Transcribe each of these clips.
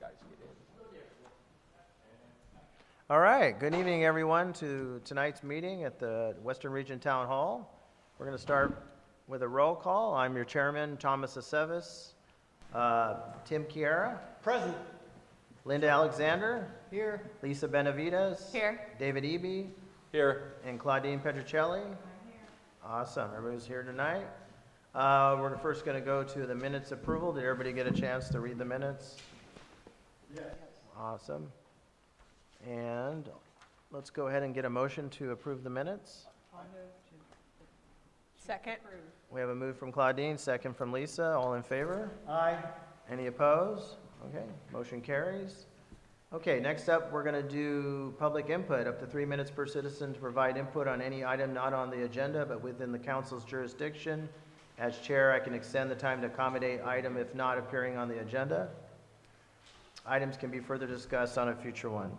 guys get in. All right, good evening, everyone, to tonight's meeting at the Western Region Town Hall. We're going to start with a roll call. I'm your chairman, Thomas Aceves. Tim Chiara. Present. Linda Alexander. Here. Lisa Benavides. Here. David Eby. Here. And Claudine Petricelli. I'm here. Awesome, everybody's here tonight. We're first going to go to the minutes approval. Did everybody get a chance to read the minutes? Yes. Awesome. And let's go ahead and get a motion to approve the minutes. Second. We have a move from Claudine, second from Lisa. All in favor? Aye. Any opposed? Okay, motion carries. Okay, next up, we're going to do public input, up to 3 minutes per citizen to provide input on any item not on the agenda but within the council's jurisdiction. As chair, I can extend the time to accommodate item if not appearing on the agenda. Items can be further discussed on a future one.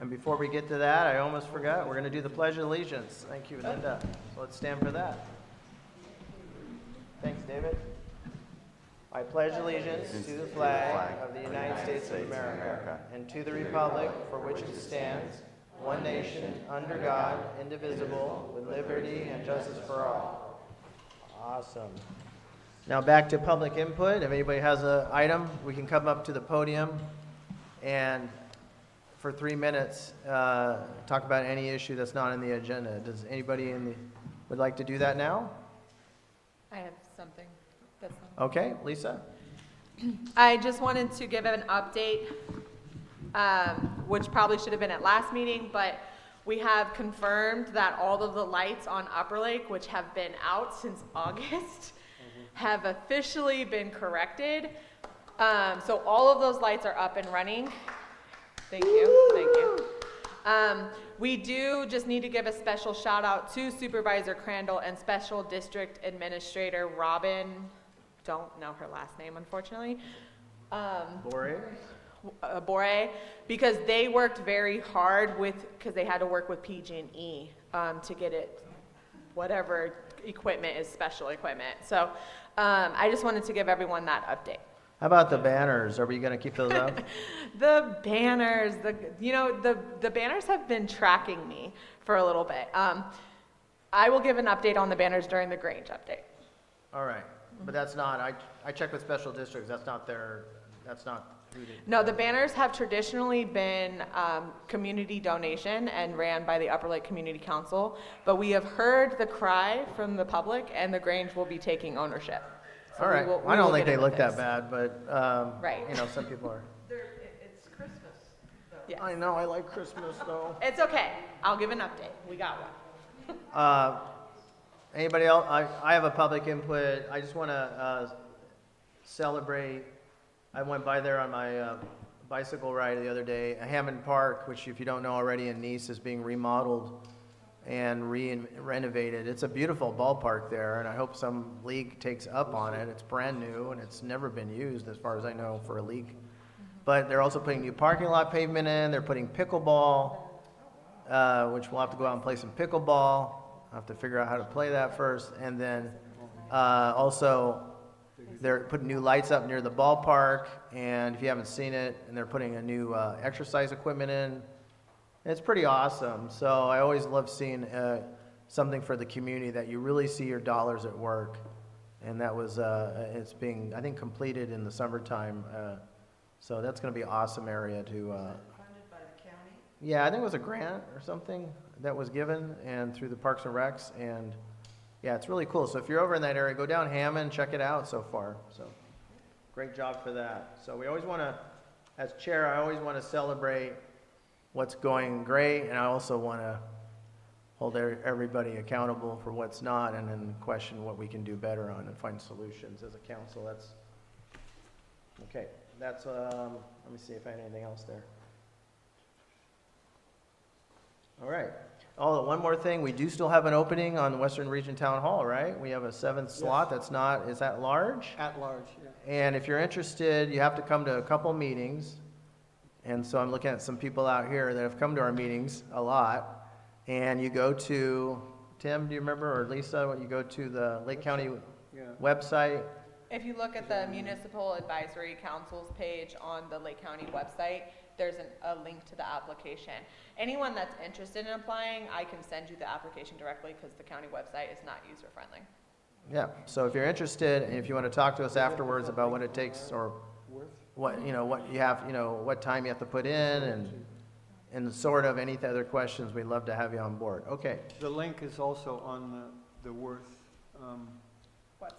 And before we get to that, I almost forgot, we're going to do the Pledge of Allegiance. Thank you, Linda. So let's stand for that. Thanks, David. I pledge allegiance to the flag of the United States of America and to the republic for which it stands, one nation, under God, indivisible, with liberty and justice for all. Awesome. Now back to public input. If anybody has an item, we can come up to the podium and for 3 minutes, talk about any issue that's not on the agenda. Does anybody would like to do that now? I have something. That's not. Okay, Lisa? I just wanted to give an update, which probably should have been at last meeting, but we have confirmed that all of the lights on Upper Lake, which have been out since August, have officially been corrected. So all of those lights are up and running. Thank you, thank you. We do just need to give a special shout out to Supervisor Crandall and Special District Administrator Robin, don't know her last name unfortunately. Bore, because they worked very hard because they had to work with PG&E to get it, whatever equipment is special equipment. So I just wanted to give everyone that update. How about the banners? Are we going to keep those up? The banners, the banners have been tracking me for a little bit. I will give an update on the banners during the Grange update. All right, but that's not, I checked with special districts, that's not who did. No, the banners have traditionally been community donation and ran by the Upper Lake Community Council, but we have heard the cry from the public and the Grange will be taking ownership. So all right, I don't think they look that bad, but right. You know, some people are. It's Christmas, though. Yes. I know, I like Christmas though. It's okay, I'll give an update, we got one. Anybody else? I have a public input. I just want to celebrate. I went by there on my bicycle ride the other day. Hammond Park, which if you don't know already in Nice, is being remodeled and renovated. It's a beautiful ballpark there, and I hope some league takes up on it. It's brand new, and it's never been used, as far as I know, for a league. But they're also putting new parking lot pavement in. They're putting pickleball, which we'll have to go out and play some pickleball. I'll have to figure out how to play that first. And then also, they're putting new lights up near the ballpark, and if you haven't seen it, and they're putting a new exercise equipment in. It's pretty awesome. So I always love seeing something for the community that you really see your dollars at work. And that was, it's being, I think, completed in the summertime. So that's going to be an awesome area to. Funded by the county? Yeah, I think it was a grant or something that was given and through the Parks and Recs. And yeah, it's really cool. So if you're over in that area, go down Hammond, check it out so far. So great job for that. So we always want to, as chair, I always want to celebrate what's going great, and I also want to hold everybody accountable for what's not, and then question what we can do better on and find solutions as a council. That's okay. That's let me see if I have anything else there. All right. Oh, one more thing. We do still have an opening on the Western Region Town Hall, right? We have a 7th slot. That's not, is that large? At large, yeah. And if you're interested, you have to come to a couple meetings. And so I'm looking at some people out here that have come to our meetings a lot. And you go to, Tim, do you remember, or Lisa, when you go to the Lake County website, If you look at the Municipal Advisory Council's page on the Lake County website, there's a link to the application. Anyone that's interested in applying, I can send you the application directly because the county website is not user-friendly. Yeah, so if you're interested, and if you want to talk to us afterwards about what it takes, or what, what you have, what time you have to put in, and sort of any other questions, we'd love to have you on board. Okay. The link is also on the Worth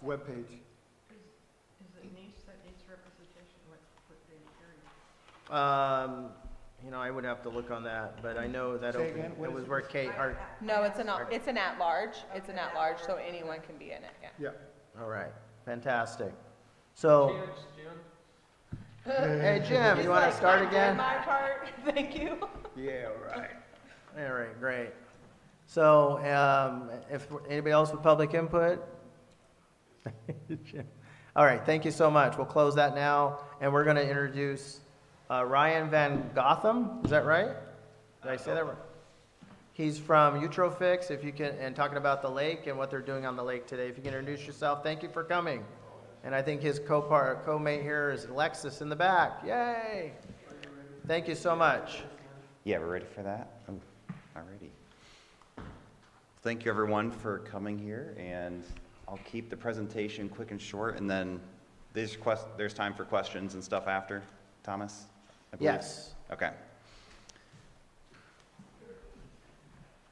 webpage. Is it niche that needs representation? What they hearing? I would have to look on that, but I know that Say again, what it is was it? where Kate, No, it's an at-large. It's an at-large, so anyone can be in it, yeah. Yeah. all right, fantastic. So, hey, Jim, He's you want like, to start "I did again? my part, thank you. Yeah, right. All right, great. So, if anybody else with public input? All right, thank you so much. We'll close that now, and we're going to introduce Ryan Van Gotham. Is that right? Did I say that right? He's from Utrofix, if you can, and talking about the lake and what they're doing on the lake today. If you can introduce yourself, thank you for coming. And I think his co-mate here is Alexis in the back. Yay! Thank you so much. Yeah, we're ready for that? Oh, alrighty. Thank you everyone for coming here, and I'll keep the presentation quick and short, and then there's time for questions and stuff after. Thomas? I believe? Yes. Okay.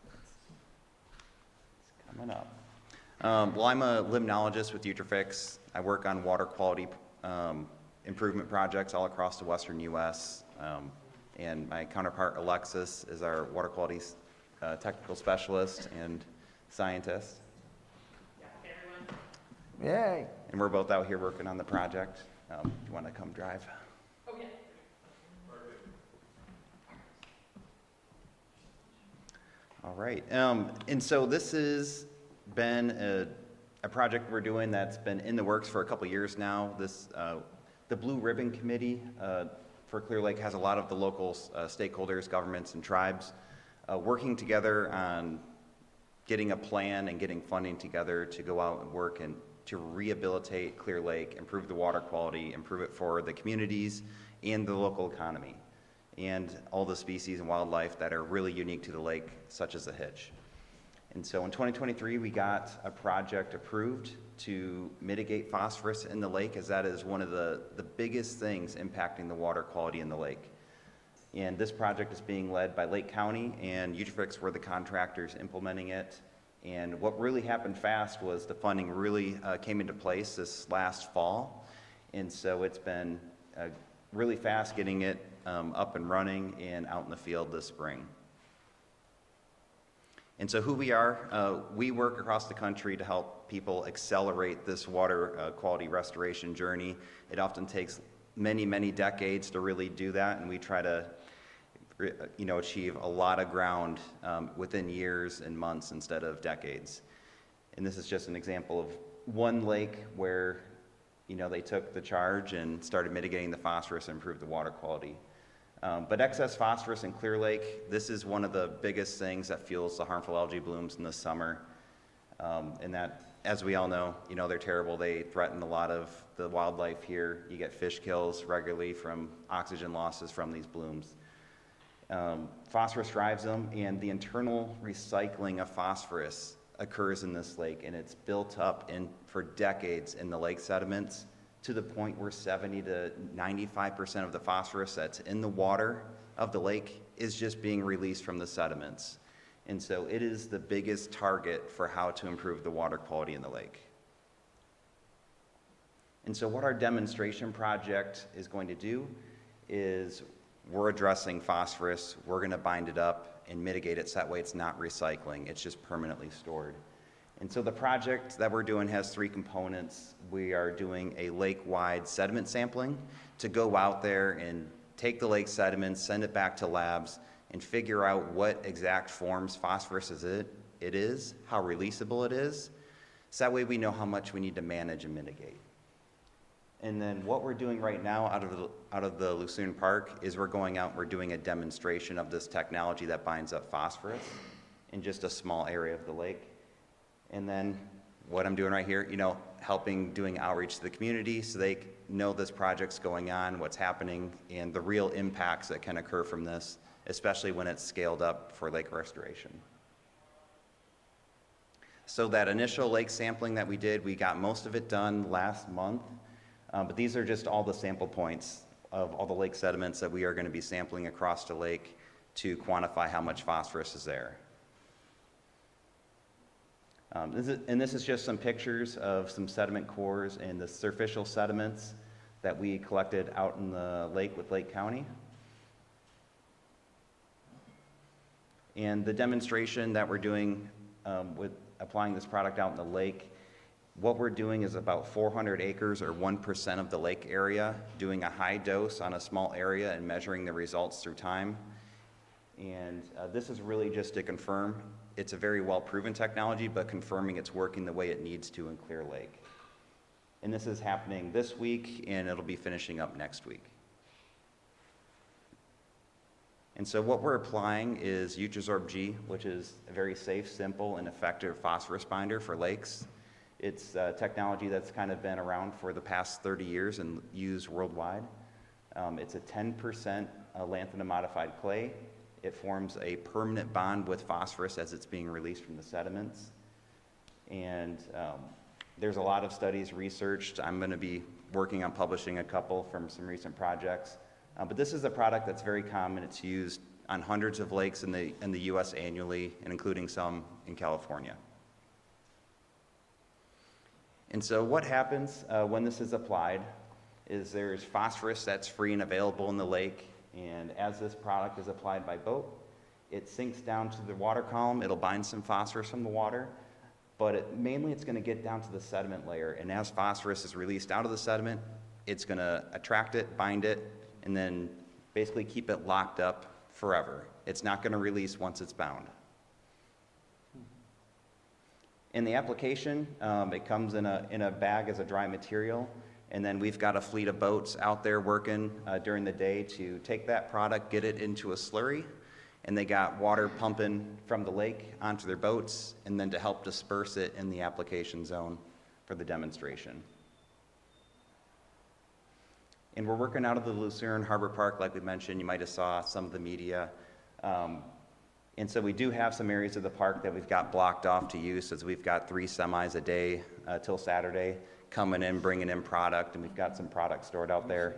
It's coming up. Well, I'm a limnologist with Utrofix. I work on water quality improvement projects all across the western U.S. And my counterpart, Alexis, is our water quality technical specialist and scientist. Yay. And we're both out here working on the project. Do you want to come drive? Okay. All right. And so this has been a project we're doing that's been in the works for a couple years now. The Blue Ribbon Committee for Clear Lake has a lot of the local stakeholders, governments, and tribes working together on getting a plan and getting funding together to go out and work and to rehabilitate Clear Lake, improve the water quality, improve it for the communities and the local economy, and all the species and wildlife that are really unique to the lake, such as the hitch. And so in 2023, we got a project approved to mitigate phosphorus in the lake, as that is one of the biggest things impacting the water quality in the lake. And this project is being led by Lake County, and Utrofix were the contractors implementing it. And what really happened fast was the funding really came into place this last fall. And so it's been really fast getting it up and running and out in the field this spring. And so who we are, we work across the country to help people accelerate this water quality restoration journey. It often takes many, many decades to really do that, and we try to achieve a lot of ground within years and months instead of decades. And this is just an example of one lake where they took the charge and started mitigating the phosphorus and improved the water quality. But excess phosphorus in Clear Lake, this is one of the biggest things that fuels the harmful algae blooms in the summer. And that, as we all know, they're terrible. They threaten a lot of the wildlife here. You get fish kills regularly from oxygen losses from these blooms. Phosphorus drives them, and the internal recycling of phosphorus occurs in this lake, and it's built up for decades in the lake sediments, to the point where 70 to 95% of the phosphorus that's in the water of the lake is just being released from the sediments. And so it is the biggest target for how to improve the water quality in the lake. And so what our demonstration project is going to do is we're addressing phosphorus, we're going to bind it up and mitigate it so that way it's not recycling, it's just permanently stored. And so the project that we're doing has three components. We are doing a lake-wide sediment sampling to go out there and take the lake sediments, send it back to labs, and figure out what exact forms phosphorus it is, how releasable it is, so that way we know how much we need to manage and mitigate. And then what we're doing right now out of the Lucerne Park is we're going out and we're doing a demonstration of this technology that binds up phosphorus in just a small area of the lake. And then what I'm doing right here, helping doing outreach to the community so they know this project's going on, what's happening, and the real impacts that can occur from this, especially when it's scaled up for lake restoration. So that initial lake sampling that we did, we got most of it done last month, but these are just all the sample points of all the lake sediments that we are going to be sampling across the lake to quantify how much phosphorus is there. This is just some pictures of some sediment cores and the superficial sediments that we collected out in the lake with Lake County. And the demonstration that we're doing with applying this product out in the lake, what we're doing is about 400 acres or 1% of the lake area, doing a high dose on a small area and measuring the results through time. And this is really just to confirm. It's a very well-proven technology, but confirming it's working the way it needs to in Clear Lake. And this is happening this week, and it'll be finishing up next week. And so what we're applying is U-Absorb-G, which is a very safe, simple, and effective phosphorus binder for lakes. It's a technology that's kind of been around for the past 30 years and used worldwide. It's a 10% lanthanum-modified clay. It forms a permanent bond with phosphorus as it's being released from the sediments. And there's a lot of studies researched. I'm going to be working on publishing a couple from some recent projects. But this is a product that's very common. It's used on hundreds of lakes in the U.S. annually, and including some in California. And so what happens when this is applied is there's phosphorus that's free and available in the lake. And as this product is applied by boat, it sinks down to the water column. It'll bind some phosphorus from the water, but mainly it's going to get down to the sediment layer. And as phosphorus is released out of the sediment, it's going to attract it, bind it, and then basically keep it locked up forever. It's not going to release once it's bound. In the application, it comes in a bag as a dry material. And then we've got a fleet of boats out there working during the day to take that product, get it into a slurry, and they got water pumping from the lake onto their boats, and then to help disperse it in the application zone for the demonstration. And we're working out of the Lucerne Harbor Park, like we mentioned. You might have saw some of the media. And so we do have some areas of the park that we've got blocked off to use, as we've got 3 semis a day till Saturday coming in, bringing in product, and we've got some product stored out there.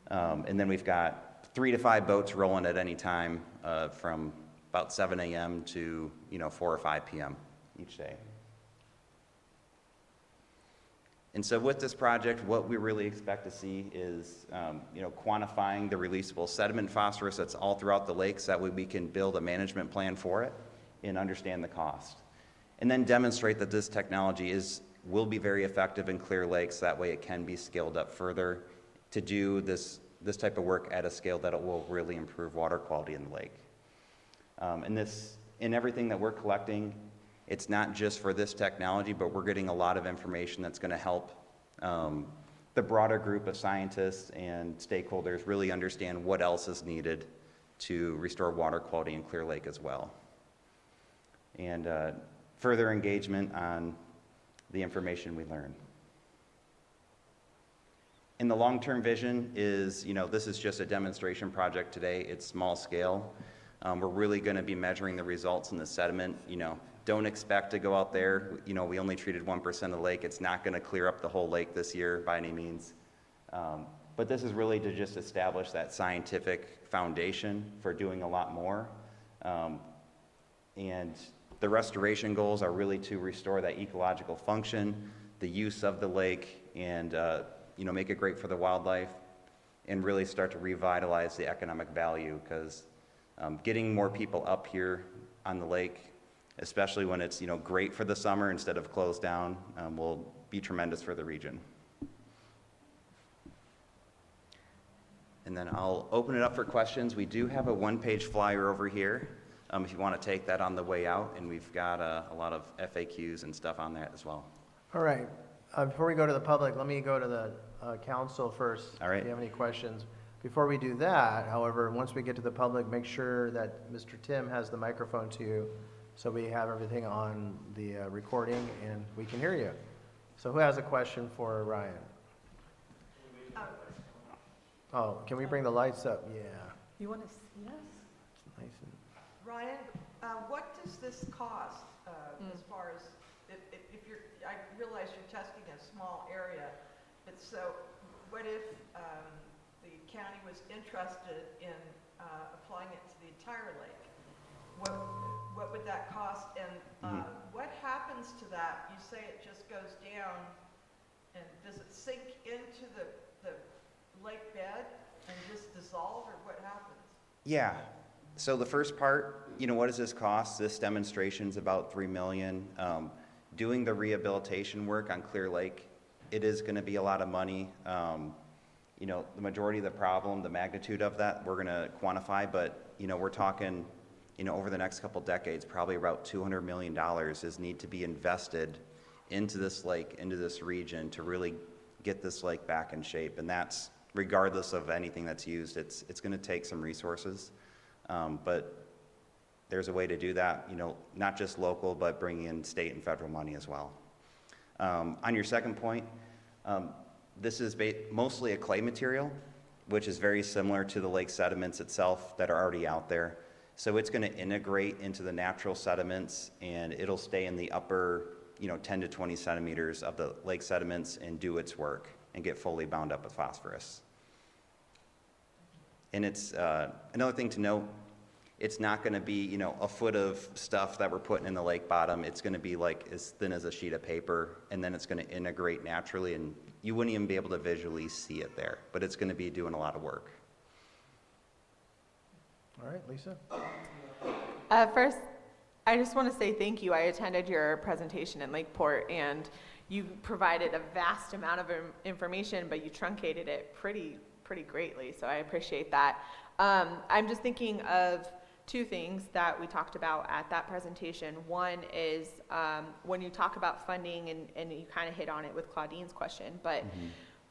And then we've got 3 to 5 boats rolling at any time from about 7 a.m. to 4 or 5 p.m. each day. And so with this project, what we really expect to see is quantifying the releasable sediment phosphorus that's all throughout the lakes. That way we can build a management plan for it and understand the cost. And then demonstrate that this technology will be very effective in Clear Lakes. That way it can be scaled up further to do this type of work at a scale that it will really improve water quality in the lake. In everything that we're collecting, it's not just for this technology, but we're getting a lot of information that's going to help the broader group of scientists and stakeholders really understand what else is needed to restore water quality in Clear Lake as well. And further engagement on the information we learn. And the long-term vision is, this is just a demonstration project today. It's small scale. We're really going to be measuring the results in the sediment. Don't expect to go out there. We only treated 1% of the lake. It's not going to clear up the whole lake this year by any means. But this is really to just establish that scientific foundation for doing a lot more. And the restoration goals are really to restore that ecological function, the use of the lake, and make it great for the wildlife, and really start to revitalize the economic value, because getting more people up here on the lake, especially when it's great for the summer instead of closed down, will be tremendous for the region. And then I'll open it up for questions. We do have a one-page flyer over here if you want to take that on the way out, and we've got a lot of FAQs and stuff on that as well. All right. Before we go to the public, let me go to the council first. All right. If you have any questions. Before we do that, however, once we get to the public, make sure that Mr. Tim has the microphone to you, so we have everything on the recording and we can hear you. So who has a question for Ryan? Oh, can we bring the lights up? Yeah. You want to see us? Nice and Ryan, what does this cost, as far as, if you're, I realize you're testing a small area, but so, what if, the county was interested in, applying it to the entire lake? What would that cost, and, what happens to that? You say it just goes down, and does it sink into the lake bed and just dissolve, or what happens? Yeah. So the first part, what does this cost? This demonstration's about $3 million. Doing the rehabilitation work on Clear Lake, it is going to be a lot of money. The majority of the problem, the magnitude of that, we're going to quantify, but we're talking, over the next couple decades, probably about $200 million is need to be invested into this lake, into this region, to really get this lake back in shape, and that's regardless of anything that's used. It's going to take some resources, but there's a way to do that, not just local, but bringing in state and federal money as well. On your second point, this is mostly a clay material, which is very similar to the lake sediments itself that are already out there. So it's going to integrate into the natural sediments, and it'll stay in the upper 10 to 20 centimeters of the lake sediments and do its work and get fully bound up with phosphorus. And it's another thing to note, it's not going to be a foot of stuff that we're putting in the lake bottom. It's going to be like as thin as a sheet of paper, and then it's going to integrate naturally, and you wouldn't even be able to visually see it there, but it's going to be doing a lot of work. all right, Lisa? First, I just want to say thank you. I attended your presentation in Lakeport, and you provided a vast amount of information, but you truncated it pretty greatly, so I appreciate that. I'm just thinking of two things that we talked about at that presentation. One is when you talk about funding, and you kind of hit on it with Claudine's question, but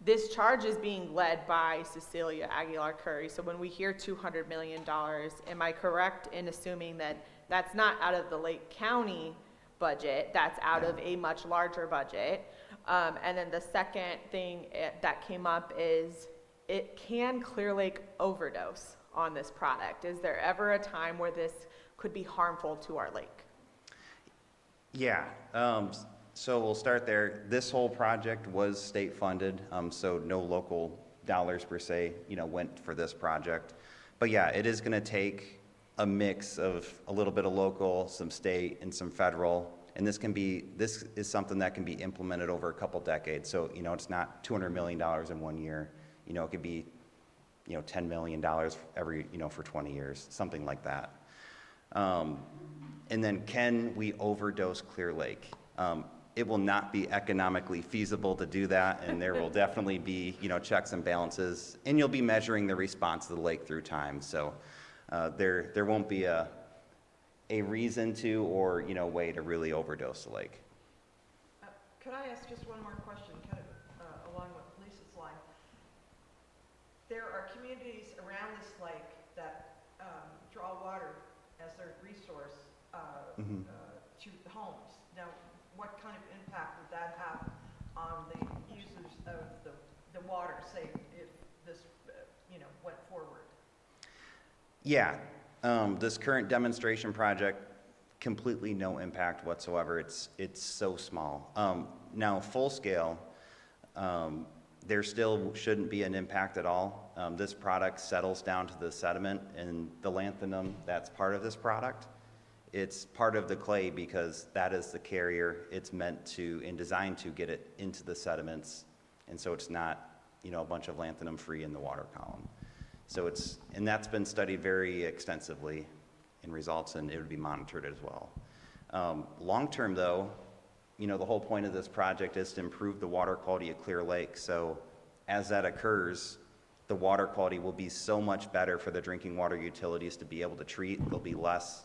this charge is being led by Cecilia Aguilar Curry. So when we hear $200 million, am I correct in assuming that that's not out of the Lake County budget, that's out of a much larger budget? And then the second thing that came up is, can Clear Lake overdose on this product? Is there ever a time where this could be harmful to our lake? Yeah, so we'll start there. This whole project was state funded, so no local dollars per se, went for this project. But yeah, it is going to take a mix of a little bit of local, some state, and some federal. And this is something that can be implemented over a couple decades. So, it's not $200 million in 1 year. It could be, $10 million every, for 20 years, something like that. And then can we overdose Clear Lake? It will not be economically feasible to do that, and there will definitely be, checks and balances, and you'll be measuring the response of the lake through time. So there won't be a reason to or, way to really overdose the lake. Could I ask just one more question, kind of along with Lisa's line? There are communities around this lake that draw water as their resource to homes. Now, what kind of impact would that have on the users of the water, say, if this, went forward? Yeah, this current demonstration project, completely no impact whatsoever. It's so small. Now, full scale, there still shouldn't be an impact at all. This product settles down to the sediment, and the lanthanum that's part of this product, it's part of the clay because that is the carrier. It's meant to and designed to get it into the sediments, and so it's not, a bunch of lanthanum free in the water column. So and that's been studied very extensively in results, and it would be monitored as well. Long term, though, the whole point of this project is to improve the water quality of Clear Lake. So as that occurs, the water quality will be so much better for the drinking water utilities to be able to treat. There'll be less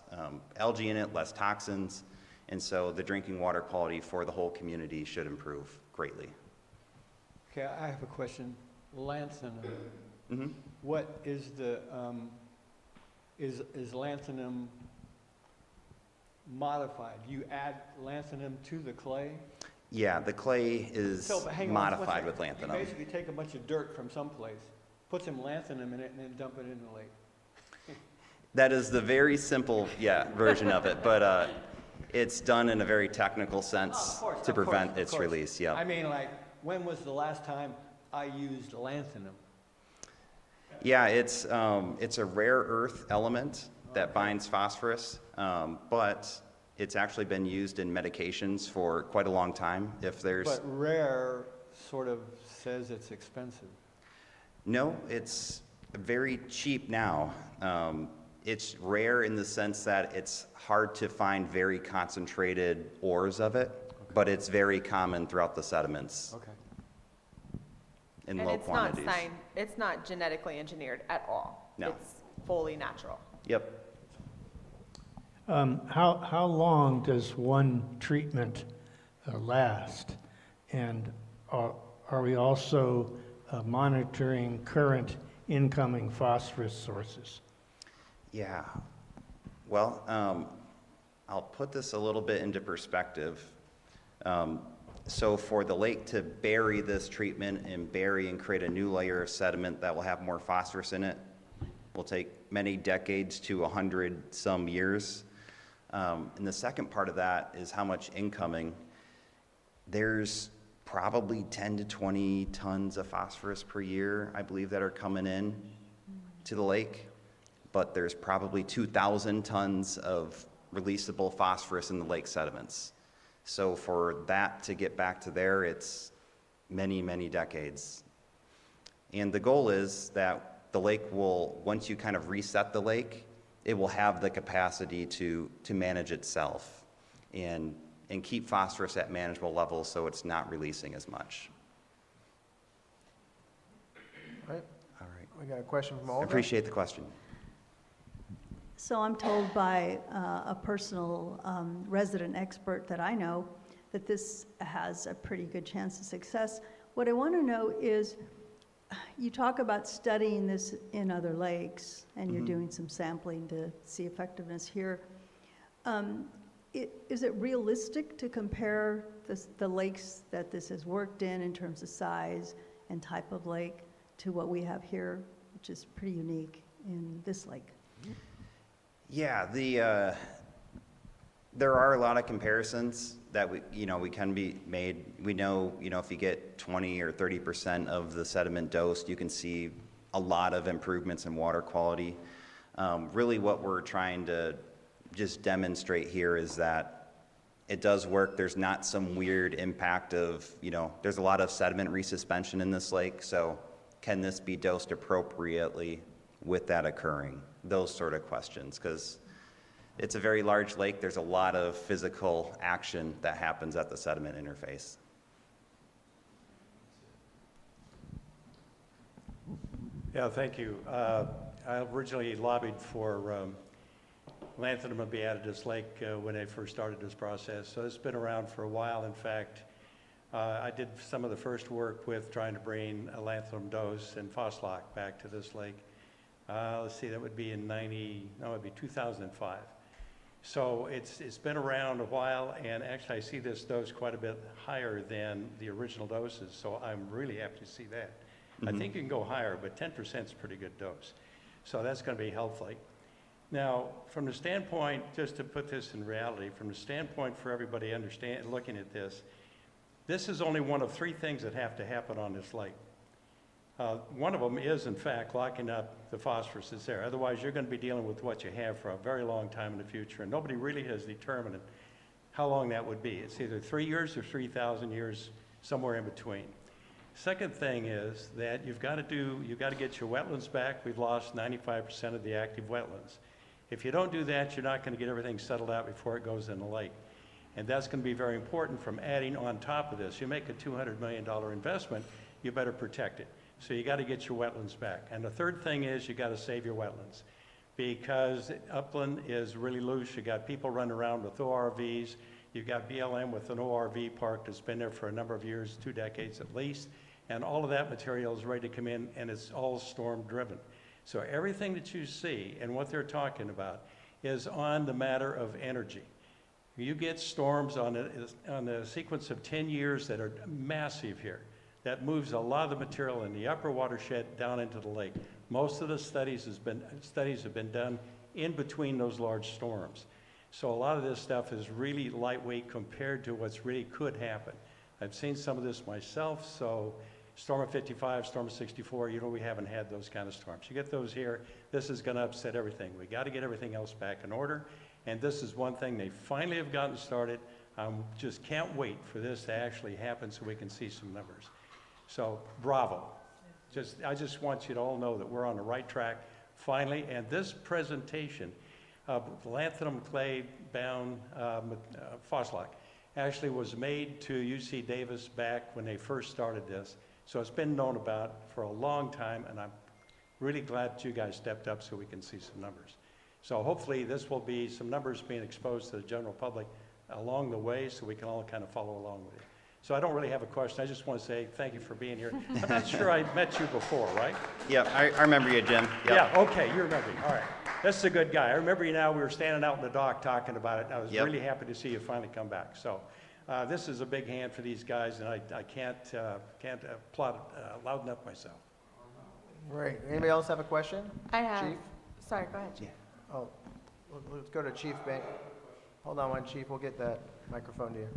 algae in it, less toxins, and so the drinking water quality for the whole community should improve greatly. Okay, I have a question. Lanthanum. Mm-hmm. What is the, is lanthanum modified? You add lanthanum to the clay? Yeah, the clay is So, but hang on, modified what's with that? You lanthanum. basically take a bunch of dirt from someplace, put some lanthanum in it, and then dump it in the lake. That is the very simple, version of it, but it's done in a very technical sense to prevent its release, I mean, like, when was the last time I used lanthanum? Yeah, it's a rare earth element that binds phosphorus, but it's actually been used in medications for quite a long time. If there's But rare sort of says it's expensive. No, it's very cheap now. It's rare in the sense that it's hard to find very concentrated ores of it, but it's very common throughout the sediments Okay. in And low it's quantities. it's not genetically engineered at all. No. It's fully natural. Yep. How long does one treatment last? And are we also monitoring current incoming phosphorus sources? Yeah. Well, I'll put this a little bit into perspective. So for the lake to bury this treatment and bury and create a new layer of sediment that will have more phosphorus in it will take many decades to 100 some years. And the second part of that is how much incoming. There's probably 10 to 20 tons of phosphorus per year, I believe, that are coming in to the lake. But there's probably 2,000 tons of releasable phosphorus in the lake sediments. So for that to get back to there, it's many, many decades. And the goal is that the lake will, once you kind of reset the lake, it will have the capacity to manage itself and keep phosphorus at manageable levels so it's not releasing as much. All right, All right. we got a question from I Olga? appreciate the question. So I'm told by a personal resident expert that I know that this has a pretty good chance of success. What I want to know is, you talk about studying this in other lakes, and you're doing some sampling to see effectiveness here. Is it realistic to compare the lakes that this has worked in terms of size and type of lake to what we have here, which is pretty unique in this lake? Yeah, there are a lot of comparisons that we can be made. We know, if you get 20 or 30% of the sediment dosed, you can see a lot of improvements in water quality. Really what we're trying to just demonstrate here is that it does work. There's not some weird impact of, there's a lot of sediment resuspension in this lake, so can this be dosed appropriately with that occurring? Those sort of questions, because it's a very large lake. There's a lot of physical action that happens at the sediment interface. Yeah, thank you. I originally lobbied for lanthanum to be added to this lake when they first started this process. So it's been around for a while. In fact, I did some of the first work with trying to bring a lanthanum dose and phoslock back to this lake. Let's see, that would be in it would be 2005. So it's been around a while, and actually I see this dose quite a bit higher than the original doses, so I'm really happy to see that. I think you can go higher, but 10% is a pretty good dose. So that's going to be helpful. Now, from the standpoint, just to put this in reality, from the standpoint for everybody looking at this is only one of three things that have to happen on this lake. One of them is, in fact, locking up the phosphorus that's there. Otherwise, you're going to be dealing with what you have for a very long time in the future, and nobody really has determined how long that would be. It's either 3 years or 3,000 years, somewhere in between. Second thing is that you've got to get your wetlands back. We've lost 95% of the active wetlands. If you don't do that, you're not going to get everything settled out before it goes in the lake. And that's going to be very important from adding on top of this. You make a $200 million investment, you better protect it. So you got to get your wetlands back. And the third thing is you got to save your wetlands, because upland is really loose. You got people running around with ORVs. You've got BLM with an ORV park that's been there for a number of years, 2 decades at least. And all of that material is ready to come in, and it's all storm driven. So everything that you see and what they're talking about is on the matter of energy. You get storms on a sequence of 10 years that are massive here. That moves a lot of the material in the upper watershed down into the lake. Most of the studies have been done in between those large storms. So a lot of this stuff is really lightweight compared to what's really could happen. I've seen some of this myself, so storm of 55, storm of 64, we haven't had those kind of storms. You get those here, this is gonna upset everything. We gotta get everything else back in order, and this is one thing they finally have gotten started. Just can't wait for this to actually happen so we can see some numbers. So, bravo. I just want you to all know that we're on the right track, finally, and this presentation of lanthanum clay bound phosphate actually was made to UC Davis back when they first started this. So it's been known about for a long time, and I'm really glad that you guys stepped up so we can see some numbers. So hopefully this will be some numbers being exposed to the general public along the way so we can all kind of follow along with it. So I don't really have a question. I just want to say thank you for being here. I'm not sure I met you before, right? Yeah, I remember you, Jim. Yep. Yeah, okay, you remember me. All right. That's a good guy. I remember you now. We were standing out in the dock talking about it, and I was really happy to see you finally come back. So this is a big hand for these guys, and I can't applaud loud enough myself. Right. Anybody else have a question? I have. Chief? Sorry, go ahead, Chief. Oh, let's go to Chief Bank. Hold on one, Chief. We'll get that microphone to you.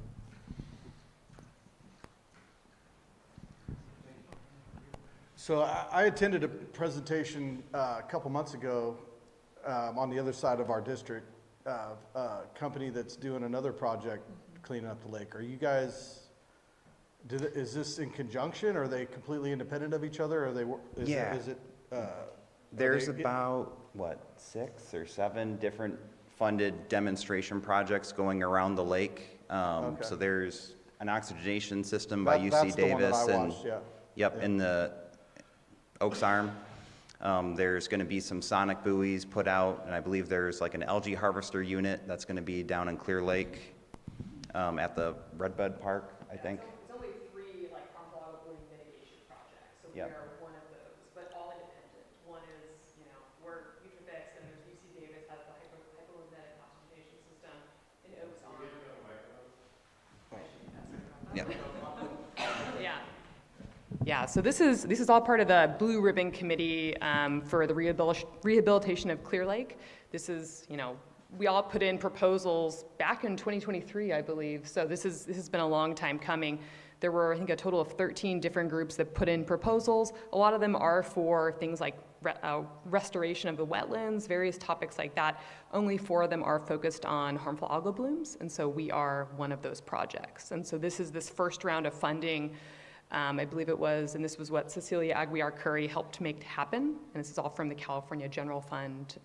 So I attended a presentation a couple months ago on the other side of our district, a company that's doing another project cleaning up the lake. Are you guys, is this in conjunction? Are they completely independent of each other? Or There's about, 6 or 7 different funded demonstration projects going around the lake. Okay. So there's an oxygenation system by UC That's the one that Davis. I And watched, yeah. yep, in the Oaks Arm. There's going to be some sonic buoys put out, and I believe there's like an algae harvester unit that's going to be down in Clear Lake at the Redbud Park, I think. It's only 3 harmful algal bloom mitigation projects, so we Yep. are one of those, but all independent. One is, we're Nutrifix, and there's UC Davis has the hypolimitic oxygenation system in Oaks Arm. Yeah. Yeah. Yeah, so this is all part of the Blue Ribbon Committee for the rehabilitation of Clear Lake. This is, we all put in proposals back in 2023, I believe. So this has been a long time coming. There were, I think, a total of 13 different groups that put in proposals. A lot of them are for things like restoration of the wetlands, various topics like that. Only 4 of them are focused on harmful algal blooms, and so we are one of those projects. And so this is this first round of funding. I believe it was, and this was what Cecilia Aguiar-Curry helped make happen, and this is all from the California General Fund.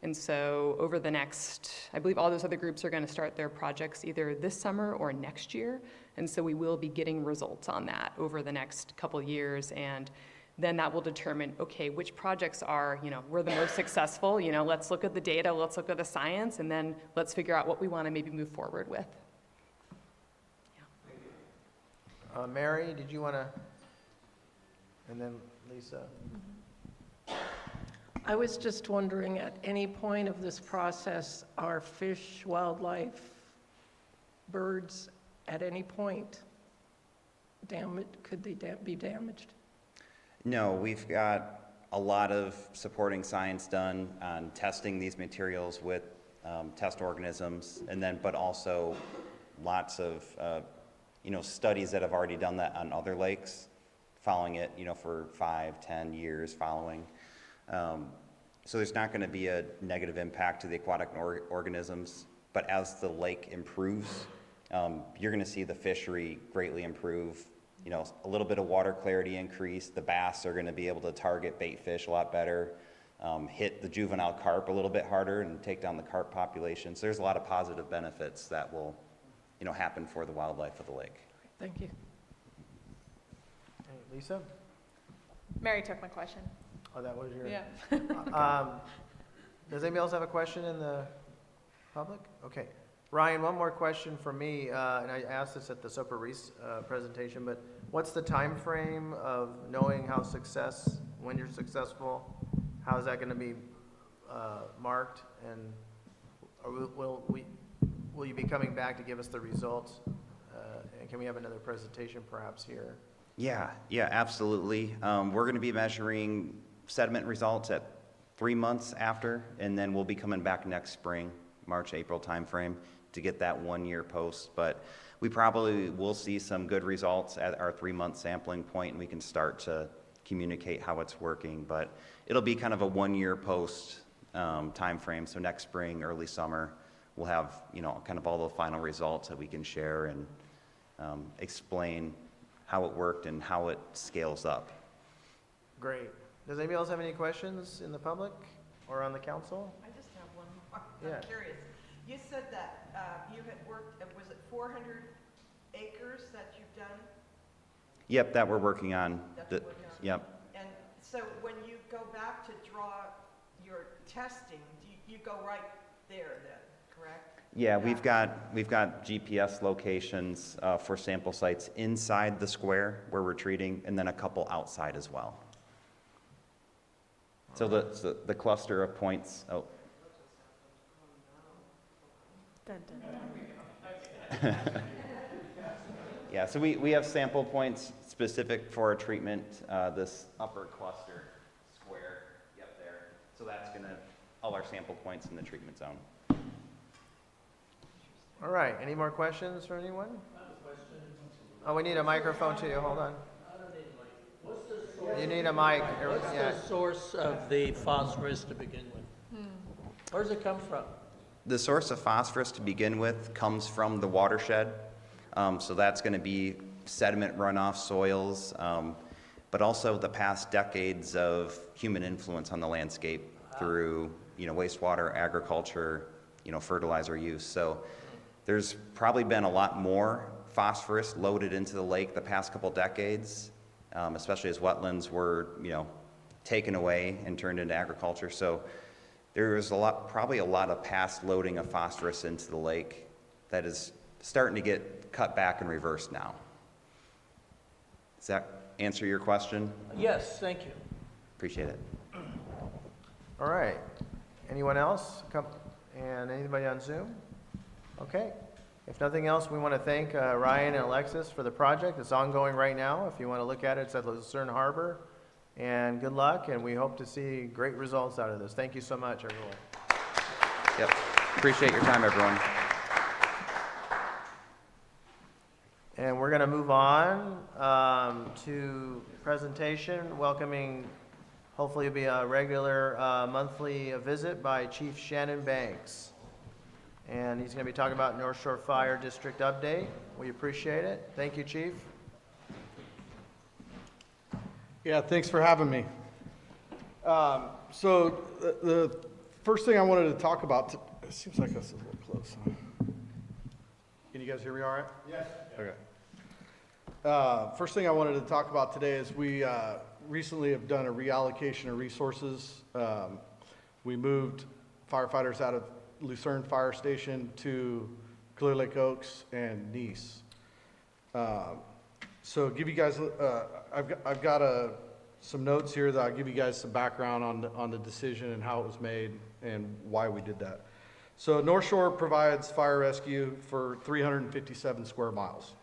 And so over the next, I believe all those other groups are going to start their projects either this summer or next year, and so we will be getting results on that over the next couple years, and then that will determine, okay, which projects are, we're the most successful, let's look at the data, let's look at the science, and then let's figure out what we want to maybe move forward with. Mary, did you want to? And then Lisa. I was just wondering, at any point of this process, are fish, wildlife, birds, at any point could they be damaged? No, we've got a lot of supporting science done on testing these materials with test organisms, and then, but also lots of studies that have already done that on other lakes, following it, for 5-10 years following. So there's not going to be a negative impact to the aquatic organisms, but as the lake improves, you're going to see the fishery greatly improve. A little bit of water clarity increase. The bass are going to be able to target bait fish a lot better, hit the juvenile carp a little bit harder, and take down the carp population. So there's a lot of positive benefits that will happen for the wildlife of the lake. Thank you. Hey, Lisa? Mary took my question. Oh, that was your... Yeah. Does anybody else have a question in the public? Okay. Ryan, one more question for me, and I asked this at the SOPA Reese presentation, but what's the time frame of knowing when you're successful? How is that going to be marked? And will will you be coming back to give us the results? And can we have another presentation perhaps here? Yeah, absolutely. We're going to be measuring sediment results at 3 months after, and then we'll be coming back next spring, March, April timeframe, to get that 1 year post. But we probably will see some good results at our 3-month sampling point, and we can start to communicate how it's working. But it'll be kind of a 1 year post timeframe. So next spring, early summer, we'll have, you know, kind of all the final results that we can share and explain how it worked and how it scales up. Great. Does anybody else have any questions in the public or on the council? I just have one more. Yeah. I'm curious. You said that you had worked, was it 400 acres that you've done? Yep, that we're working on. That you're working on? Yep. And so when you go back to draw your testing, you go right there then, correct? Yeah, we've got GPS locations for sample sites inside the square where we're treating, and then a couple outside as well. So the cluster of points. Oh. Dun, dun, dun. Yeah, so we have sample points specific for our treatment. This upper cluster square, yep, there. So that's gonna all our sample points in the treatment zone. All right, any more questions for anyone? Oh, we need a microphone to you, hold on. You need a mic. What's Yeah. the source of the phosphorus to begin with? Where does it come from? The source of phosphorus to begin with comes from the watershed. So that's going to be sediment runoff soils, but also the past decades of human influence on the landscape through, you know, wastewater, agriculture, you know, fertilizer use. So there's probably been a lot more phosphorus loaded into the lake the past couple decades, especially as wetlands were, you know, taken away and turned into agriculture. So there's probably a lot of past loading of phosphorus into the lake that is starting to get cut back and reversed now. Does that answer your question? Yes, thank you. Appreciate it. All right. Anyone else? And anybody on Zoom? Okay. If nothing else, we want to thank Ryan and Alexis for the project. It's ongoing right now. If you want to look at it, it's at Lucerne Harbor. And good luck, and we hope to see great results out of this. Thank you so much, everyone. Yep. Appreciate your time, everyone. And we're going to move on to presentation, welcoming, hopefully it'll be a regular monthly visit by Chief Shannon Banks. And he's going to be talking about North Shore Fire District update. We appreciate it. Thank you, Chief. Yeah, thanks for having me. So the first thing I wanted to talk about, it seems like this is a little close. Huh? Can you guys hear me all right? Yes. Okay. First thing I wanted to talk about today is we recently have done a reallocation of resources. We moved firefighters out of Lucerne Fire Station to Clear Lake Oaks and Nice. So give you guys, I've got some notes here that I'll give you guys some background on the decision and how it was made and why we did that. So North Shore provides fire rescue for 357 square miles.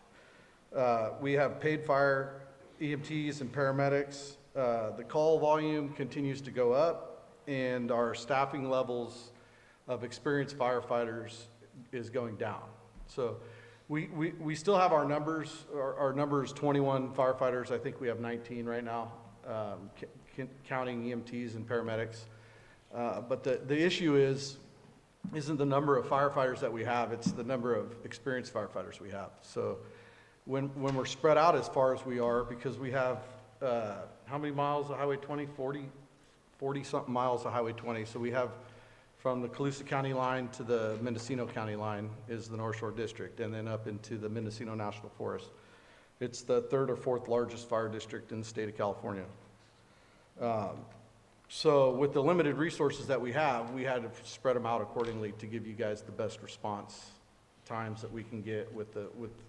We have paid fire EMTs and paramedics. The call volume continues to go up, and our staffing levels of experienced firefighters is going down. So we still have our numbers. Our number is 21 firefighters. I think we have 19 right now, counting EMTs and paramedics. But the issue isn't the number of firefighters that we have, it's the number of experienced firefighters we have. So when we're spread out as far as we are, because we have, how many miles of Highway 20? 40 something miles of Highway 20. So we have from the Colusa County line to the Mendocino County line is the North Shore District, and then up into the Mendocino National Forest. It's the 3rd or 4th largest fire district in the state of California. So with the limited resources that we have, we had to spread them out accordingly to give you guys the best response times that we can get with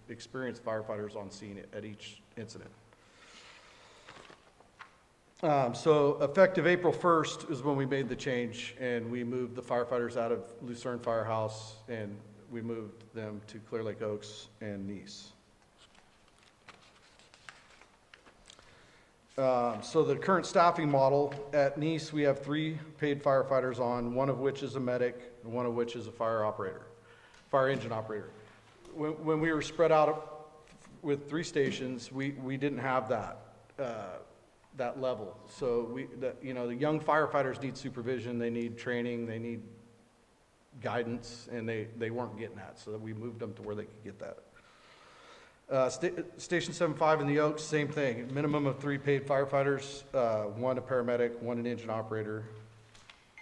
experienced firefighters on scene at each incident. So effective April 1st is when we made the change, and we moved the firefighters out of Lucerne Firehouse, and we moved them to Clear Lake Oaks and Nice. So the current staffing model at Nice, we have 3 paid firefighters on, one of which is a medic, and one of which is a fire engine operator. When we were spread out with 3 stations, we didn't have that level. So the young firefighters need supervision, they need training, they need guidance, and they weren't getting that, so we moved them to where they could get that. Station 75 in the Oaks, same thing, minimum of 3 paid firefighters, 1 a paramedic, 1 an engine operator,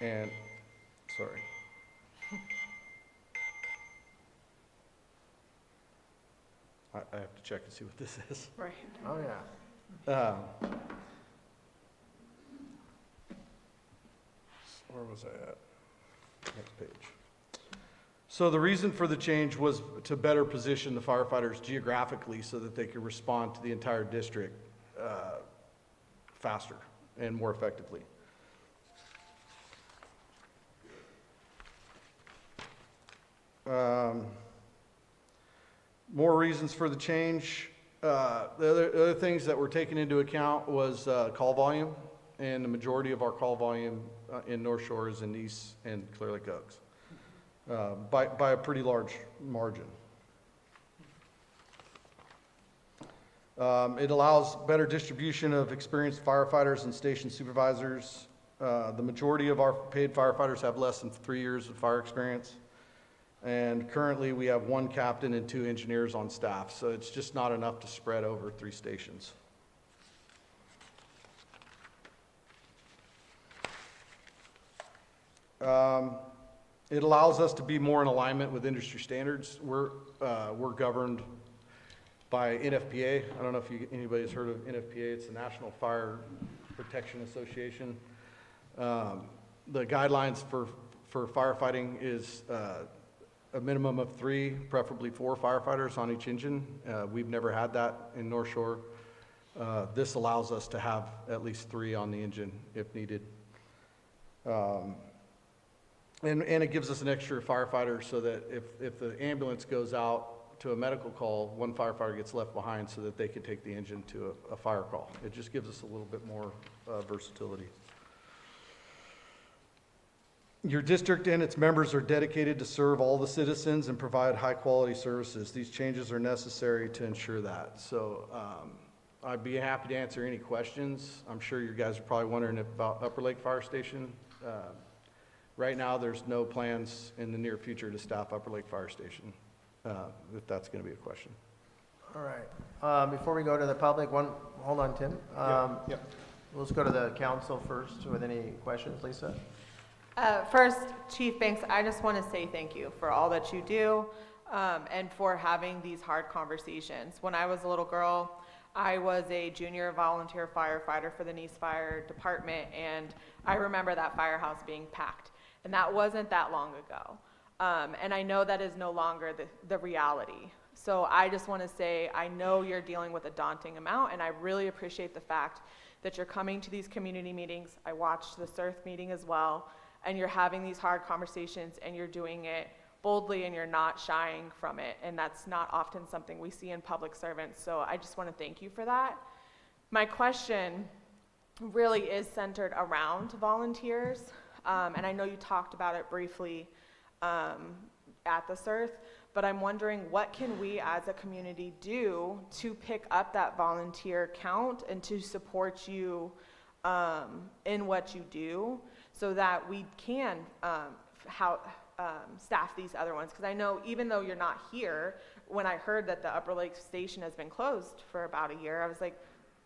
and, sorry. I have to check and see what this is. Right. Oh, yeah. Where was I at? Next page. So the reason for the change was to better position the firefighters geographically so that they could respond to the entire district faster and more effectively. More reasons for the change. The other things that were taken into account was call volume, and the majority of our call volume in North Shore is in Nice and Clear Lake Oaks. By a pretty large margin. It allows better distribution of experienced firefighters and station supervisors. The majority of our paid firefighters have less than 3 years of fire experience. And currently we have 1 captain and 2 engineers on staff, so it's just not enough to spread over 3 stations. It allows us to be more in alignment with industry standards. We're governed by NFPA. I don't know if anybody's heard of NFPA. It's the National Fire Protection Association. The guidelines for firefighting is a minimum of 3, preferably 4 firefighters on each engine. We've never had that in North Shore. This allows us to have at least 3 on the engine if needed. And it gives us an extra firefighter so that if the ambulance goes out to a medical call, 1 firefighter gets left behind so that they can take the engine to a fire call. It just gives us a little bit more versatility. Your district and its members are dedicated to serve all the citizens and provide high-quality services. These changes are necessary to ensure that. So I'd be happy to answer any questions. I'm sure you guys are probably wondering about Upper Lake Fire Station. Right now, there's no plans in the near future to staff Upper Lake Fire Station, if that's going to be a question. All right. Before we go to the public, hold on, Tim. Yeah. Let's go to the council first with any questions. Lisa? First, Chief Banks, I just want to say thank you for all that you do and for having these hard conversations. When I was a little girl, I was a junior volunteer firefighter for the Nice Fire Department, and I remember that firehouse being packed. And that wasn't that long ago. And I know that is no longer the reality. So I just want to say, I know you're dealing with a daunting amount, and I really appreciate the fact that you're coming to these community meetings. I watched the SERF meeting as well, and you're having these hard conversations, and you're doing it boldly, and you're not shying from it. And that's not often something we see in public servants. So I just want to thank you for that. My question really is centered around volunteers. And I know you talked about it briefly at the SERF, but I'm wondering, what can we as a community do to pick up that volunteer count and to support you in what you do so that we can staff these other ones? Because I know even though you're not here, when I heard that the Upper Lake Station has been closed for about a year, I was like,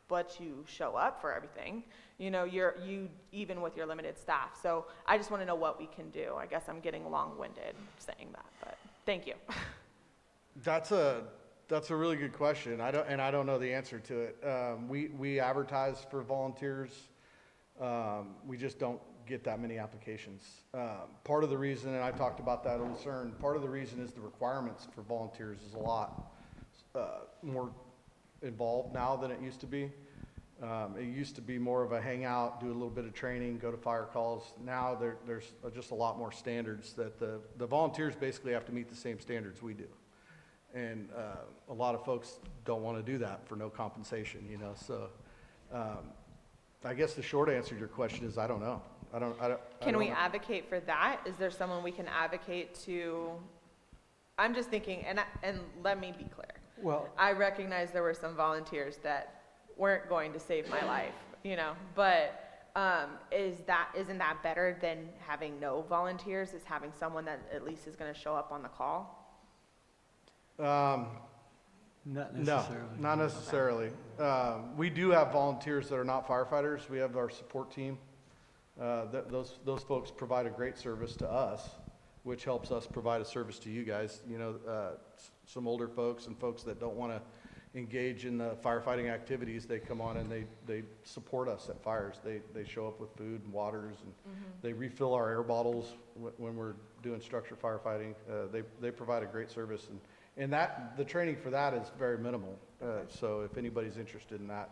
but you show up for everything. You know, you even with your limited staff. So I just want to know what we can do. I guess I'm getting long-winded saying that, but thank you. That's a really good question. I don't know the answer to it. We advertise for volunteers. We just don't get that many applications. Part of the reason, and I talked about that on CERN, part of the reason is the requirements for volunteers is a lot more involved now than it used to be. It used to be more of a hangout, do a little bit of training, go to fire calls. Now there's just a lot more standards that the volunteers basically have to meet the same standards we do. And a lot of folks don't want to do that for no compensation, you know, so I guess the short answer to your question is I don't know. Can we advocate for that? Is there someone we can advocate to? I'm just thinking, and let me be clear. Well, I recognize there were some volunteers that weren't going to save my life, you know, but isn't that better than having no volunteers? Is having someone that at least is going to show up on the call? not No, necessarily. not necessarily. We do have volunteers that are not firefighters. We have our support team. Those folks provide a great service to us, which helps us provide a service to you guys. You know, some older folks and folks that don't want to engage in the firefighting activities, they come on and they support us at fires. They show up with food and waters, and they refill our air bottles when we're doing structure firefighting. They provide a great service, and that the training for that is very minimal. So if anybody's interested in that,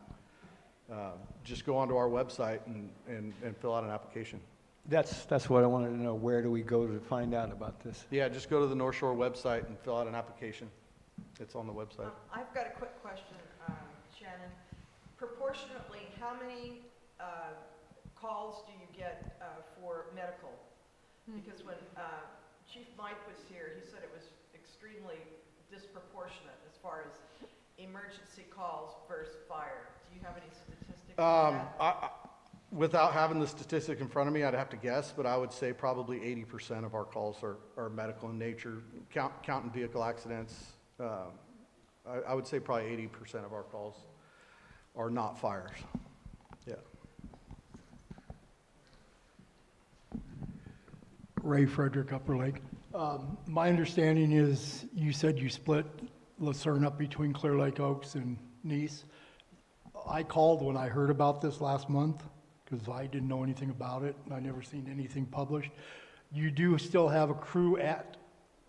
just go onto our website and fill out an application. That's what I wanted to know. Where do we go to find out about this? Yeah, just go to the North Shore website and fill out an application. It's on the website. I've got a quick question, Shannon. Proportionately, how many calls do you get for medical? Because when Chief Mike was here, he said it was extremely disproportionate as far as emergency calls versus fire. Do you have any statistics on that? Without having the statistic in front of me, I'd have to guess, but I would say probably 80% of our calls are medical in nature, counting vehicle accidents. I would say probably 80% of our calls are not fires. Yeah. Ray Frederick, Upper Lake. My understanding is you said you split Lucerne up between Clear Lake Oaks and Nice. I called when I heard about this last month because I didn't know anything about it and I never seen anything published. You do still have a crew at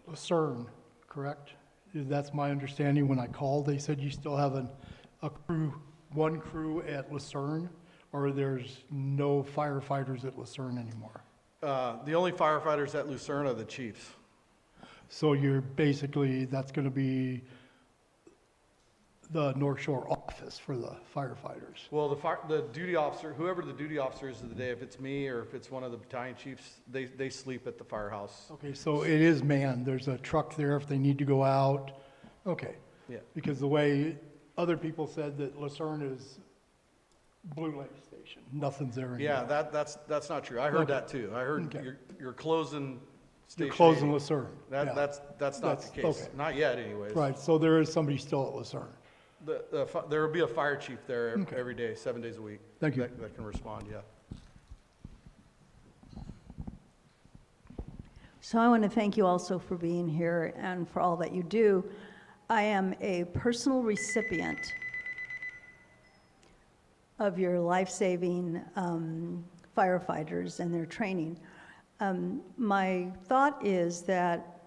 Lucerne, correct? That's my understanding. When I called, they said you still have one crew at Lucerne, or there's no firefighters at Lucerne anymore. The only firefighters at Lucerne are the chiefs. So you're basically, that's going to be the North Shore office for the firefighters. Well, the duty officer, whoever the duty officer is of the day, if it's me or if it's one of the battalion chiefs, they sleep at the firehouse. Okay, so it is manned. There's a truck there if they need to go out. Okay. Yeah. Because the way other people said that Lucerne is Blue Lake Station, nothing's there anymore. Yeah, that's not true. I heard that too. I heard Okay. you're closing Station You're closing 80. Lucerne. Yeah. That's not the case. okay. Not yet, anyways. Right, so there is somebody still at Lucerne. There will be a fire chief there Okay. every day, 7 days a week. Thank you. That can respond, yeah. So I want to thank you also for being here and for all that you do. I am a personal recipient of your life-saving firefighters and their training. My thought is that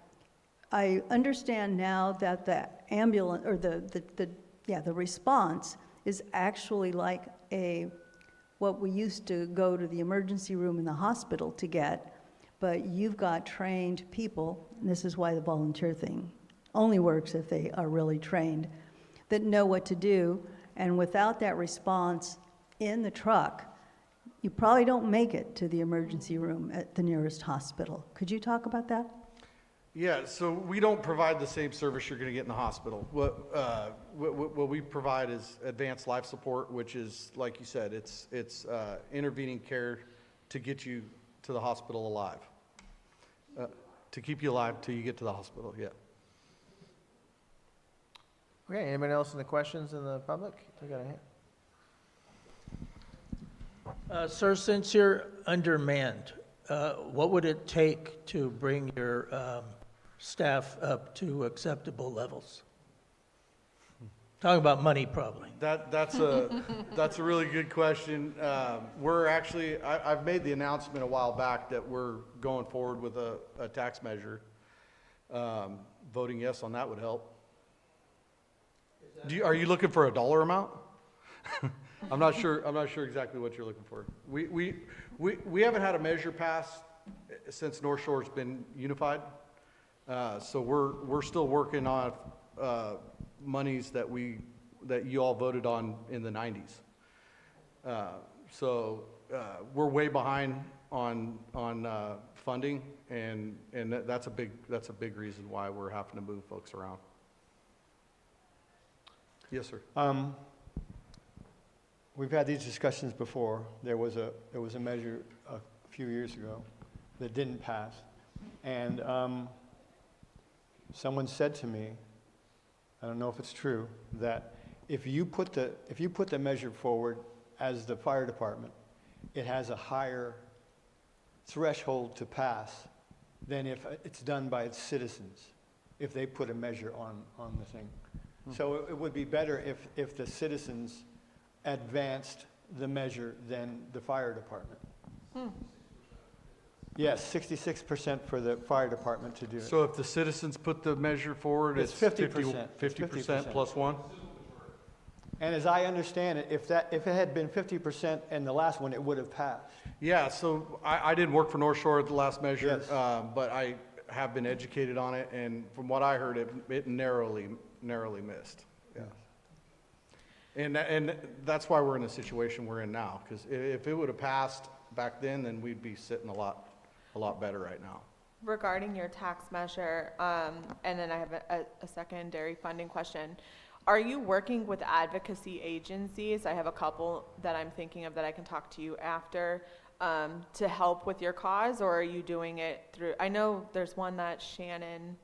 I understand now that the ambulance, or the response is actually like what we used to go to the emergency room in the hospital to get, but you've got trained people, and this is why the volunteer thing only works if they are really trained, that know what to do, and without that response in the truck, you probably don't make it to the emergency room at the nearest hospital. Could you talk about that? Yeah, so we don't provide the same service you're going to get in the hospital. What we provide is advanced life support, which is, like you said, it's intervening care to get you to the hospital alive, to keep you alive till you get to the hospital. Yeah. Okay, anybody else in the questions in the public? I got a hand. Sir, since you're undermanned, what would it take to bring your staff up to acceptable levels? Talking about money, probably. That's a really good question. We're actually, I've made the announcement a while back that we're going forward with a tax measure. Voting yes on that would help. Are you looking for a dollar amount? I'm not sure exactly what you're looking for. We haven't had a measure passed since North Shore's been unified. So we're still working on, monies that you all voted on in the 90s. So we're way behind on funding, and that's a big reason why we're having to move folks around. Yes, sir. We've had these discussions before. There was a measure a few years ago that didn't pass, and someone said to me, I don't know if it's true, that if you put the measure forward as the fire department, it has a higher threshold to pass than if it's done by its citizens, if they put a measure on the thing. So it would be better if the citizens advanced the measure than the fire department. Yes, 66% for the fire department to do it. So if the citizens put the measure forward, It's it's 50%. 50% plus one? And as I understand it, if it had been 50% in the last one, it would have passed. Yeah, so I didn't work for North Shore at the last measure, Yes. but I have been educated on it, and from what I heard, it narrowly missed. Yeah. And that's why we're in the situation we're in now, because if it would have passed back then we'd be sitting a lot better right now. Regarding your tax measure, and then I have a secondary funding question. Are you working with advocacy agencies? I have a couple that I'm thinking of that I can talk to you after, to help with your cause, or are you doing it through, I know there's one that Shannon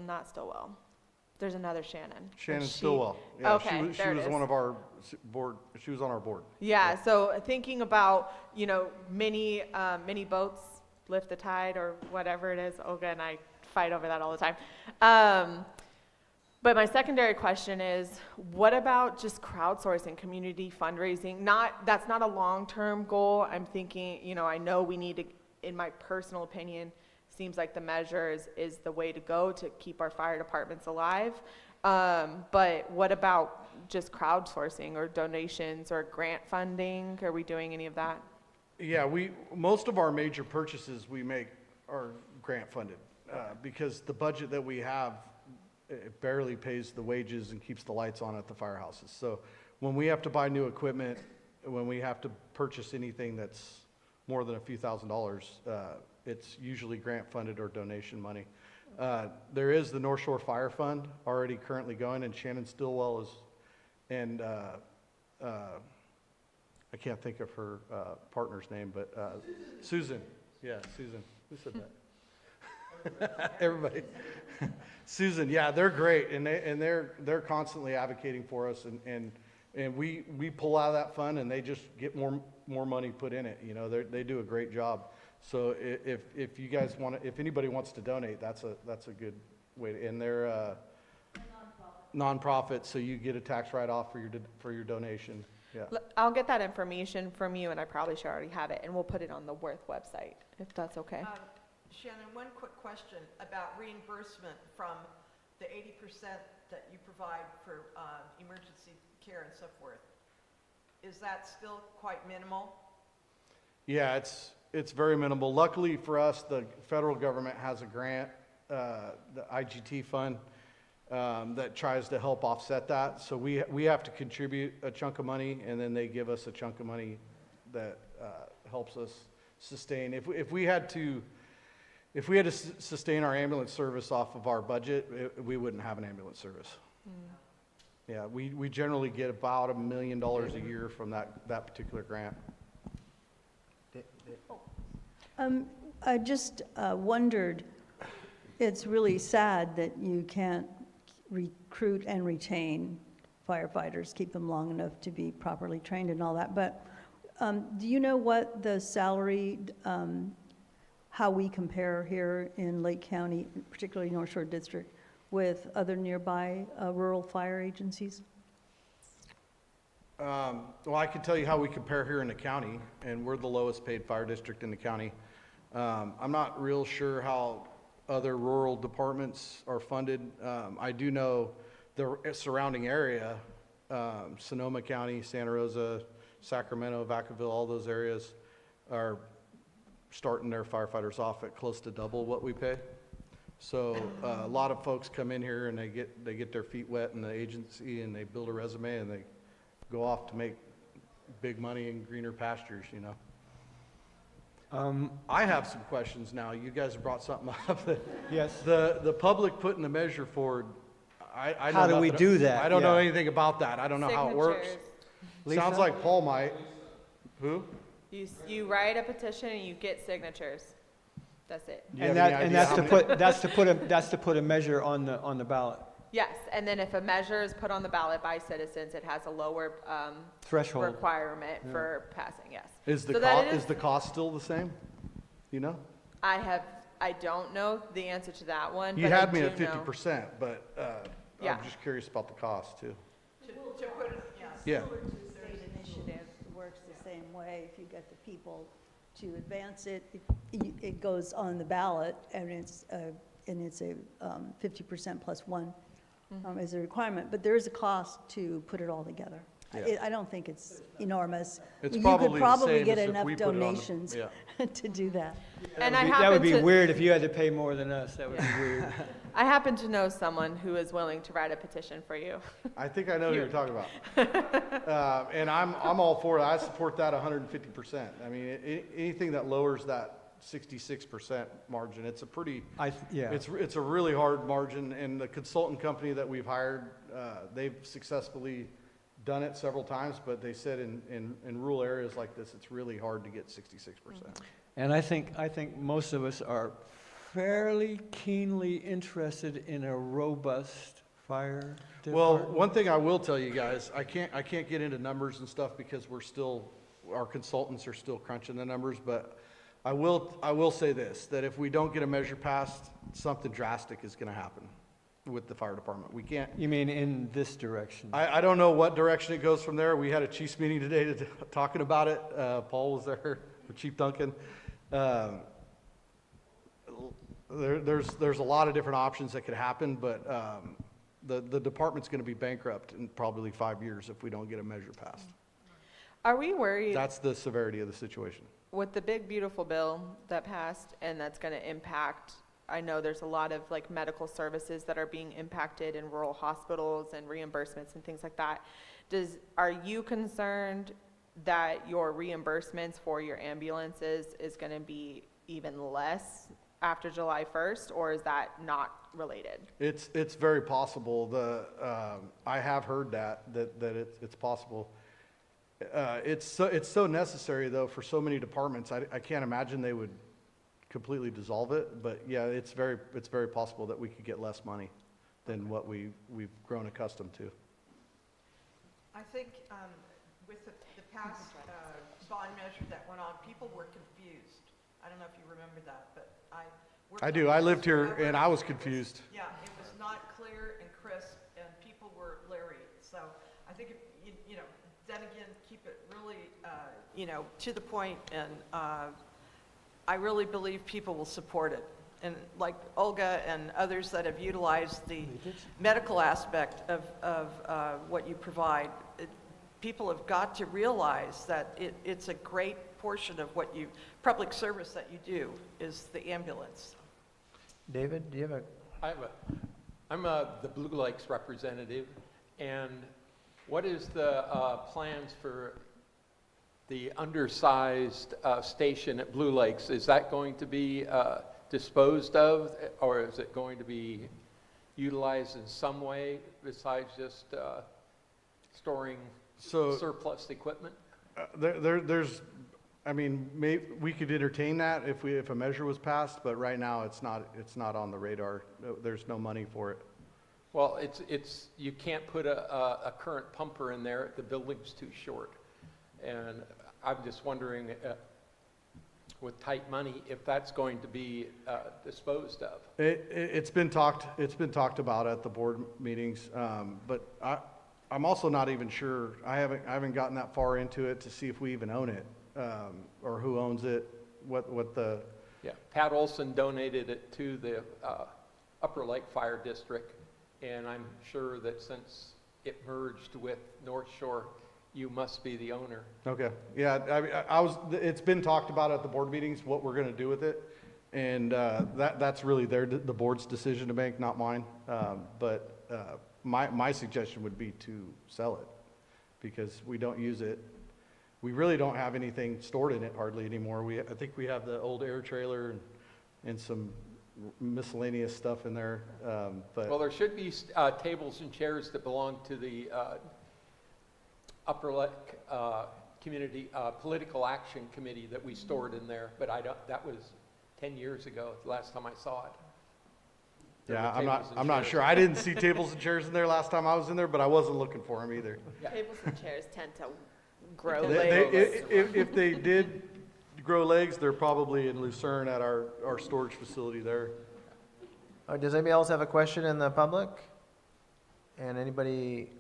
not Stillwell. There's another Shannon. Shannon Stillwell. Yeah, Okay, she there it was is. one of our board, she was on our board. Yeah, so thinking about, mini boats lift the tide or whatever it is. Olga and I fight over that all the time. But my secondary question is, what about just crowdsourcing, community fundraising? That's not a long-term goal. I'm thinking, I know we need to, in my personal opinion, seems like the measure is the way to go to keep our fire departments alive. But what about just crowdsourcing or donations or grant funding? Are we doing any of that? Yeah, most of our major purchases we make are grant funded, because the budget that we have, it barely pays the wages and keeps the lights on at the firehouses. So when we have to buy new equipment, when we have to purchase anything that's more than a few $1,000s, it's usually grant funded or donation money. There is the North Shore Fire Fund already currently going, and Shannon Stillwell is, and I can't think of her partner's name, but Susan. Yeah, Susan. Who said that? Everybody. Susan, yeah, they're great, and they're constantly advocating for us, and we pull out of that fund, and they just get more money put in it. They do a great job. So if you guys if anybody wants to donate, that's a good way to. And they're nonprofit, so you get a tax write-off for your donation. Yeah. I'll get that information from you, and I probably should already have it, and we'll put it on the Worth website, if that's okay. Shannon, one quick question about reimbursement from the 80% that you provide for emergency care and so forth. Is that still quite minimal? Yeah, it's very minimal. Luckily for us, the federal government has a grant, the IGT fund, that tries to help offset that. So we have to contribute a chunk of money, and then they give us a chunk of money that helps us sustain. If we had to sustain our ambulance service off of our budget, we wouldn't have an ambulance service. Yeah, we generally get about $1 million a year from that particular grant. I just wondered, it's really sad that you can't recruit and retain firefighters, keep them long enough to be properly trained and all that, but do you know what the salary, how we compare here in Lake County, particularly North Shore District, with other nearby rural fire agencies? Well, I can tell you how we compare here in the county, and we're the lowest paid fire district in the county. I'm not real sure how other rural departments are funded. I do know the surrounding area Sonoma County, Santa Rosa, Sacramento, Vacaville, all those areas are starting their firefighters off at close to double what we pay. So a lot of folks come in here and they get their feet wet in the agency and they build a resume and they go off to make big money in greener pastures, you know. I have some questions now. You guys have brought something up. Yes. The public putting the measure forward, I know How do we nothing- do that? I don't know Yeah. anything about that. I don't know how it works. Signatures. Sounds Lisa? like Paul might. Who? You write a petition and you get signatures. That's it. Do you And have that, any and idea that's how to many- put, that's to put a measure on the ballot. Yes, and then if a measure is put on the ballot by citizens, it has a lower Threshold. requirement for passing, yes. Is the So that cost, it is the cost still the same? You know? I don't know the answer to that one, You but I had me do at know- 50%, but Yeah. I'm just curious about the cost too. To put it, yes. Yeah. State initiative works the same way. If you get the people to advance it, it goes on the ballot, and it's a 50% plus one as a requirement. But there is a cost to put it all together. Yeah. I don't think it's enormous. It's You probably could the probably same get as if enough we put it on the- donations yeah. to do that. And That would be weird if you had to pay more than us. That would be weird. I happen to know someone who is willing to write a petition for you. I think I know who you're talking about. And I'm all for it. I support that 150%. I mean, anything that lowers that 66% margin, it's a pretty, Yeah. it's a really hard margin. And the consultant company that we've hired, they've successfully done it several times, but they said in rural areas like this, it's really hard to get 66%. And I think most of us are fairly keenly interested in a robust fire Well, department. one thing I will tell you guys, I can't get into numbers and stuff because our consultants are still crunching the numbers, but I will say this, that if we don't get a measure passed, something drastic is gonna happen with the fire department. We can't, You mean in this direction? I don't know what direction it goes from there. We had a chiefs meeting today talking about it. Paul was there, or Chief Duncan. There's a lot of different options that could happen, but the department's gonna be bankrupt in probably 5 years if we don't get a measure passed. Are we worried That's the severity of the situation. with the big beautiful bill that passed and that's going to impact, I know there's a lot of like medical services that are being impacted in rural hospitals and reimbursements and things like that. Are you concerned that your reimbursements for your ambulances is going to be even less after July 1st, or is that not related? It's very possible. I have heard that it's possible. It's so necessary though for so many departments. I can't imagine they would completely dissolve it, but yeah, it's very possible that we could get less money than what we've grown accustomed to. I think with the past bond measure that went on, people were confused. I don't know if you remember that, but I worked I on do. I this lived here forever. and I was confused. Yeah, it was not clear and crisp, and people were leery. So I think, you know, then again, keep it really, to the point, and I really believe people will support it. And like Olga and others that have utilized the medical aspect of what you provide, people have got to realize that it's a great portion of what public service that you do is the ambulance. David, do you have a? I'm the Blue Lakes representative, and what is the plans for the undersized station at Blue Lakes? Is that going to be disposed of, or is it going to be utilized in some way besides just storing surplus equipment? We could entertain that if a measure was passed, but right now it's not on the radar. There's no money for it. Well, you can't put a current pumper in there, the building's too short. And I'm just wondering, with tight money, if that's going to be disposed of. It's been talked about at the board meetings, but I'm also not even sure. I haven't gotten that far into it to see if we even own it, or who owns it, what the. Yeah, Pat Olson donated it to the Upper Lake Fire District, and I'm sure that since it merged with North Shore, you must be the owner. Okay, yeah, it's been talked about at the board meetings, what we're gonna do with it. And, that's really the board's decision to make, not mine. My suggestion would be to sell it, because we don't use it. We really don't have anything stored in it hardly anymore. I think we have the old air trailer and some miscellaneous stuff in there, but. Well, there should be tables and chairs that belong to the Upper Lake Community Political Action Committee that we stored in there, but that was 10 years ago, the last time I saw it. There Yeah, were tables and I'm not chairs. sure. I didn't see tables and chairs in there last time I was in there, but I wasn't looking for them either. Yeah. Tables and chairs tend to grow They- legs. If they did grow legs, they're probably in Lucerne at our storage facility there. Does anybody else have a question in the public? And anybody,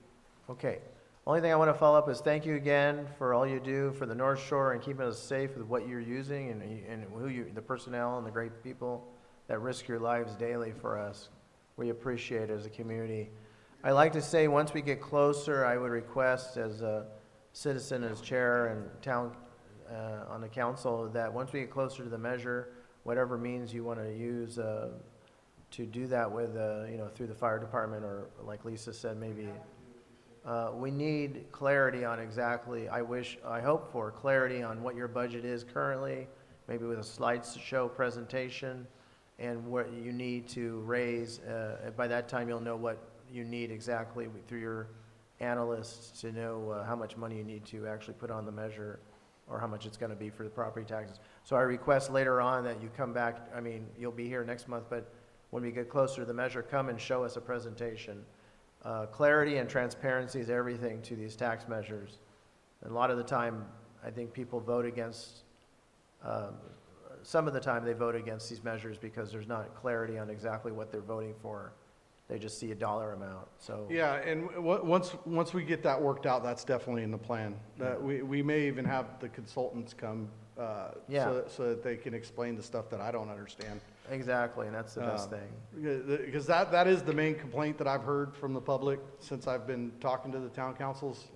okay. Only thing I want to follow up is thank you again for all you do for the North Shore and keeping us safe with what you're using and the personnel and the great people that risk your lives daily for us. We appreciate it as a community. I'd like to say, once we get closer, I would request as a citizen, as chair and town on the council, that once we get closer to the measure, whatever means you want to use to do that with, through the fire department, or like Lisa said, maybe, we need clarity on exactly, I hope for clarity on what your budget is currently, maybe with a slideshow presentation, and what you need to raise. By that time, you'll know what you need exactly through your analysts to know how much money you need to actually put on the measure, or how much it's going to be for the property taxes. So I request later on that you come back, you'll be here next month, but when we get closer to the measure, come and show us a presentation. Clarity and transparency is everything to these tax measures. And a lot of the time, I think people vote against, some of the time they vote against these measures because there's not clarity on exactly what they're voting for. They just see a dollar amount, so. Yeah, and once we get that worked out, that's definitely in the plan. We may even have the consultants come, Yeah. so that they can explain the stuff that I don't understand. Exactly, and that's the best thing. Because that is the main complaint that I've heard from the public since I've been talking to the town councils,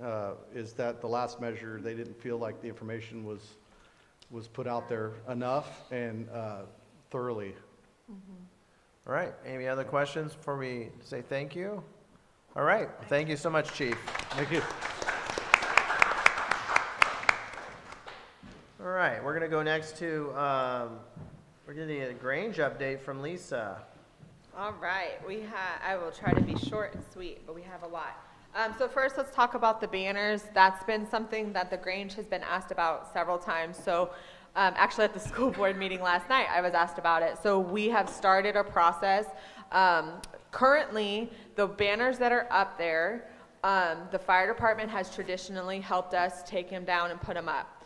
is that the last measure, they didn't feel like the information was put out there enough and thoroughly. All right, any other questions before we say thank you? All right, well, thank you so much, Chief. Thank you. All right, we're gonna go next to, we're getting a Grange update from Lisa. All right, I will try to be short and sweet, but we have a lot. So first, let's talk about the banners. That's been something that the Grange has been asked about several times. So actually at the school board meeting last night, I was asked about it. So we have started a process. Currently, the banners that are up there, the fire department has traditionally helped us take them down and put them up.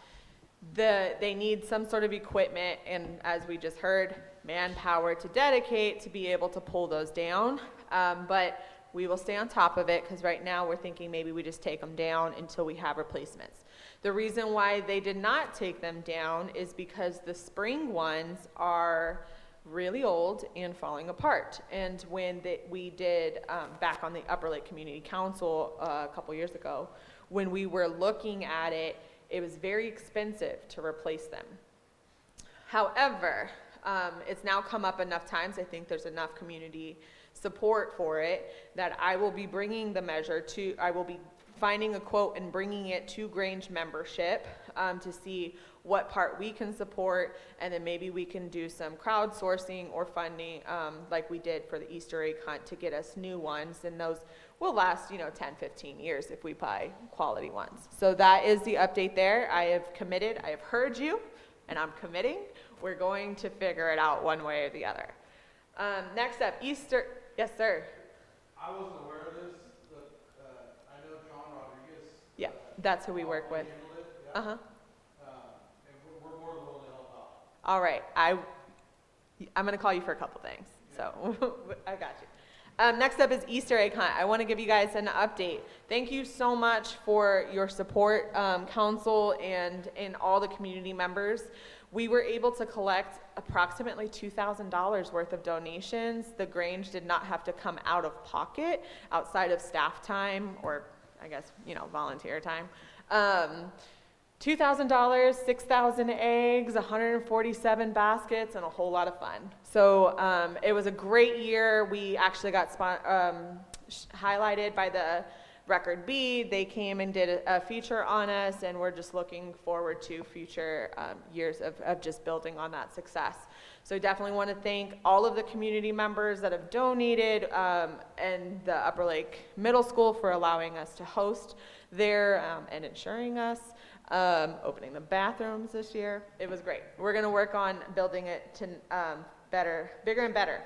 They need some sort of equipment, and as we just heard, manpower to dedicate to be able to pull those down. But we will stay on top of it, because right now we're thinking maybe we just take them down until we have replacements. The reason why they did not take them down is because the spring ones are really old and falling apart. And when we did, back on the Upper Lake Community Council a couple years ago, when we were looking at it, it was very expensive to replace them. However, it's now come up enough times, I think there's enough community support for it, that I will be bringing the measure I will be finding a quote and bringing it to Grange membership to see what part we can support, and then maybe we can do some crowdsourcing or funding like we did for the Easter egg hunt to get us new ones, and those will last 10, 15 years if we buy quality ones. So that is the update there. I have committed, I have heard you, and I'm committing. We're going to figure it out one way or the other. Next up, Easter, yes sir. I wasn't aware of this, but I know John Rodriguez. Yeah, that's who we work with. handled it, yeah. Uh-huh. And we're more than willing to help out. All right, I'm gonna call you for a couple things, so I got you. Next up is Easter egg hunt. I want to give you guys an update. Thank you so much for your support, council, and all the community members. We were able to collect approximately $2,000 worth of donations. The Grange did not have to come out of pocket outside of staff time or, I guess, volunteer time. $2,000, 6,000 eggs, 147 baskets, and a whole lot of fun. So it was a great year. We actually got highlighted by the Record B. They came and did a feature on us, and we're just looking forward to future years of just building on that success. So definitely want to thank all of the community members that have donated, and the Upper Lake Middle School for allowing us to host there, and insuring us. Opening the bathrooms this year. It was great. We're going to work on building it to bigger and better.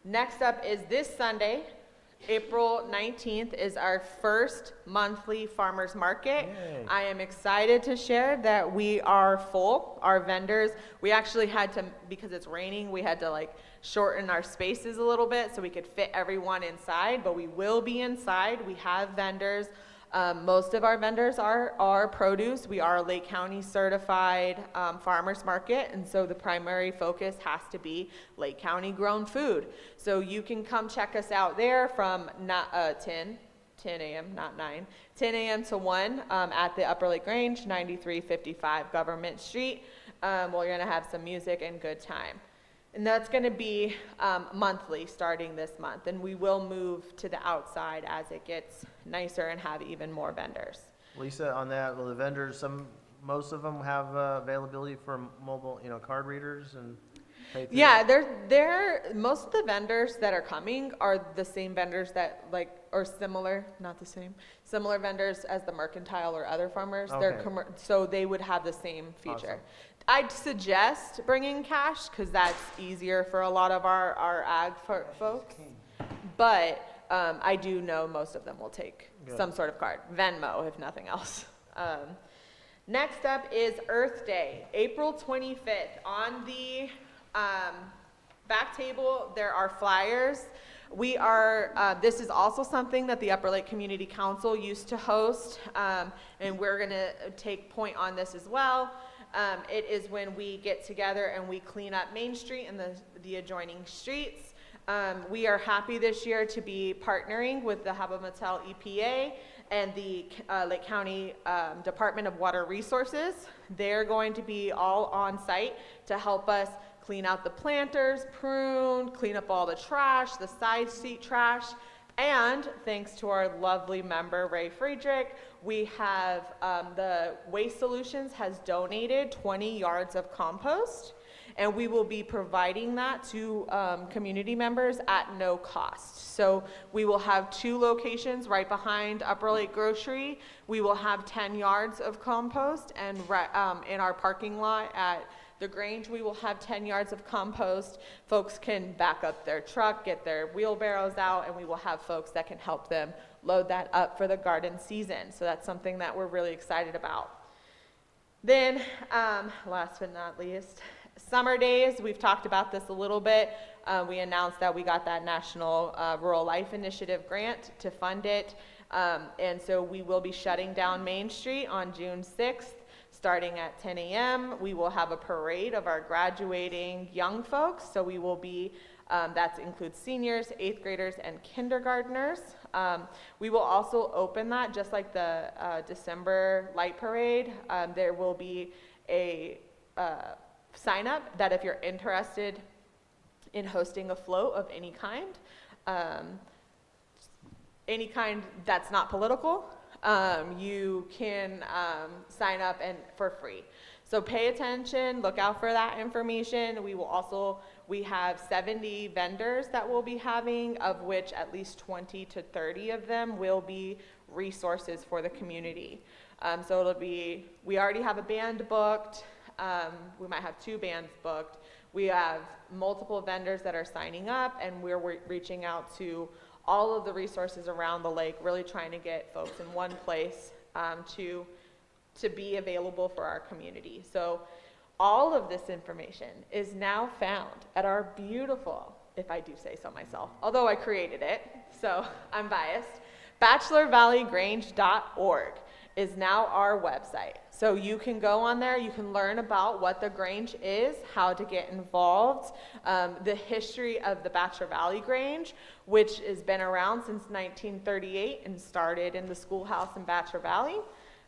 Next up is this Sunday, April 19th, is our first monthly farmers market. Yay. I am excited to share that we are full. Our vendors, we actually had to, because it's raining, we had to shorten our spaces a little bit so we could fit everyone inside, but we will be inside. We have vendors. Most of our vendors are produce. We are a Lake County certified farmers market, and so the primary focus has to be Lake County grown food. So you can come check us out there from 10 a.m., not 9, 10 a.m. to 1 at the Upper Lake Grange, 9355 Government Street. Well, you're going to have some music and good time. And that's going to be monthly starting this month. And we will move to the outside as it gets nicer and have even more vendors. Lisa, on that, will the vendors, most of them have availability for mobile, card readers and pay through? Yeah, most of the vendors that are coming are the same vendors that or similar, not the same, similar vendors as the Mercantile or other farmers. Okay. So they would have the same feature. Awesome. I'd suggest bringing cash because that's easier for a lot of our ag folks. But I do know most of them will take some sort of card, Venmo if nothing else. Next up is Earth Day, April 25th. On the back table, there are flyers. We are, this is also something that the Upper Lake Community Council used to host, and we're going to take point on this as well. It is when we get together and we clean up Main Street and the adjoining streets. We are happy this year to be partnering with the Haba-Mattel EPA and the Lake County Department of Water Resources. They're going to be all on site to help us clean out the planters, prune, clean up all the trash, the side street trash. And thanks to our lovely member, Ray Friedrich, we have the Waste Solutions has donated 20 yards of compost, and we will be providing that to community members at no cost. So we will have 2 locations right behind Upper Lake Grocery. We will have 10 yards of compost, and in our parking lot at the Grange, we will have 10 yards of compost. Folks can back up their truck, get their wheelbarrows out, and we will have folks that can help them load that up for the garden season. So that's something that we're really excited about. Then, last but not least, Summer Days. We've talked about this a little bit. We announced that we got that National Rural Life Initiative grant to fund it. And so we will be shutting down Main Street on June 6th. Starting at 10 a.m., we will have a parade of our graduating young folks. So we will be, that includes seniors, 8th graders, and kindergartners. We will also open that, just like the December light parade. There will be a sign up that if you're interested in hosting a float of any kind that's not political, you can sign up for free. So pay attention, look out for that information. We have 70 vendors that we'll be having, of which at least 20 to 30 of them will be resources for the community. So we already have a band booked. We might have 2 bands booked. We have multiple vendors that are signing up, and we're reaching out to all of the resources around the lake, really trying to get folks in one place to be available for our community. So all of this information is now found at our beautiful if I do say so myself, although I created it, so I'm biased. BachelorValleyGrange.org is now our website. So you can go on there, you can learn about what the Grange is, how to get involved, the history of the Bachelor Valley Grange, which has been around since 1938 and started in the schoolhouse in Bachelor Valley,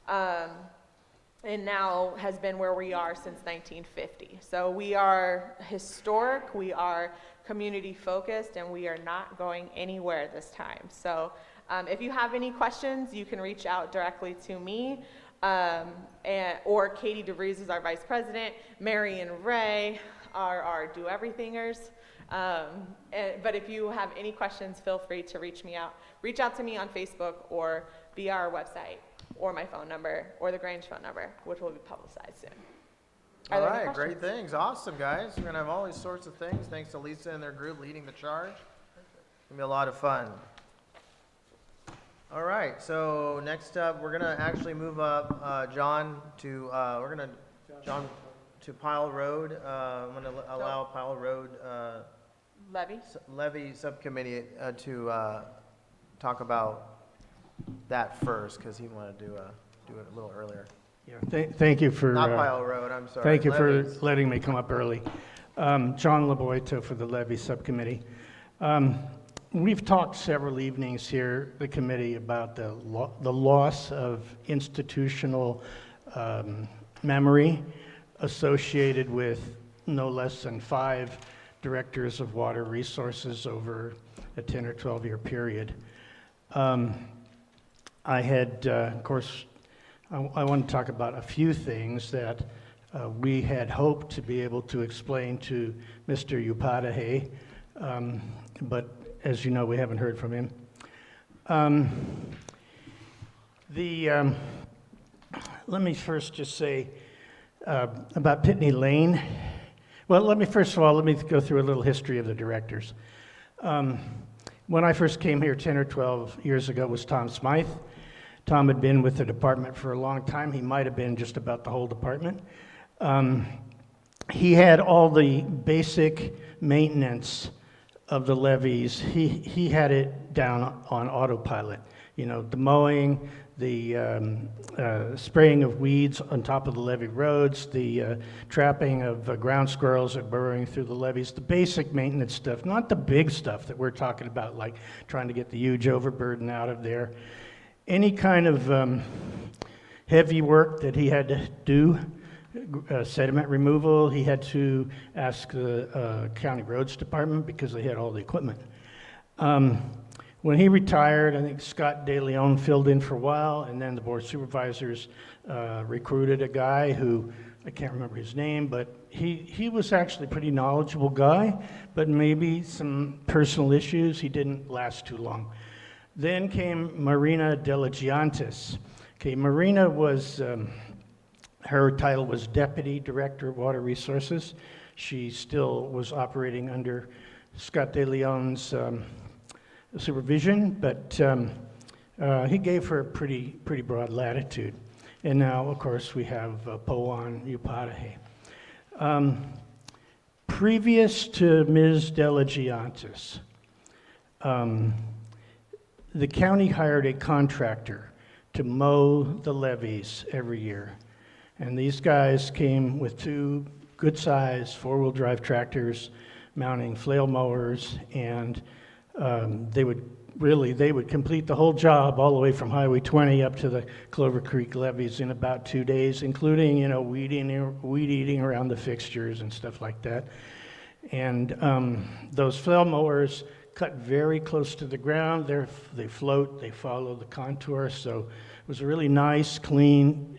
and now has been where we are since 1950. So we are historic, we are community focused, and we are not going anywhere this time. So if you have any questions, you can reach out directly to me, or Katie DeVries is our vice president. Mary and Ray are our do-everythingers. But if you have any questions, feel free to reach out to me on Facebook or via our website, or my phone number, or the Grange phone number, which will be publicized soon. Are All there any right, great questions? things. Awesome, guys. We're gonna have all these sorts of things. Thanks to Lisa and their group leading the charge. It's gonna be a lot of fun. All right, so next up, we're gonna actually move up John to Pile Road. I'm gonna allow Pile Road Levy? Levy Subcommittee to talk about that first, because he wanted to do it a little earlier. Yeah, thank you for... Not Pile Road, I'm sorry. Thank you Levies. for letting me come up early. John LaBoita for the Levy Subcommittee. We've talked several evenings here, the committee, about the loss of institutional memory associated with no less than 5 directors of water resources over a 10 or 12-year period. I had, of course, I want to talk about a few things that we had hoped to be able to explain to Mr. W.R.T.H, but as you know, we haven't heard from him. Let me first just say about Pitney Lane. Well, let me go through a little history of the directors. When I first came here 10 or 12 years ago was Tom Smythe. Tom had been with the department for a long time. He might have been just about the whole department. He had all the basic maintenance of the levees. He had it down on autopilot. You know, the mowing, the spraying of weeds on top of the levee roads, the trapping of ground squirrels that are burrowing through the levees, the basic maintenance stuff, not the big stuff that we're talking about, like trying to get the huge overburden out of there. Any kind of heavy work that he had to do, sediment removal, he had to ask the county roads department because they had all the equipment. When he retired, I think Scott De Leon filled in for a while, and then the board of supervisors recruited a guy who, I can't remember his name, but he was actually a pretty knowledgeable guy, but maybe some personal issues, he didn't last too long. Then came Marina Delegiantis. Okay, Marina was, her title was Deputy Director of Water Resources. She still was operating under Scott De Leon's supervision, but he gave her a pretty broad latitude. And now, of course, we have Powan W.R.T.H. Previous to Ms. Delegiantis, the county hired a contractor to mow the levees every year. And these guys came with 2 good-sized 4-wheel drive tractors mounting flail mowers, and they would complete the whole job all the way from Highway 20 up to the Clover Creek levees in about 2 days, including, you know, weed eating around the fixtures and stuff like that. And those flail mowers cut very close to the ground. They float, they follow the contour, so it was a really nice, clean,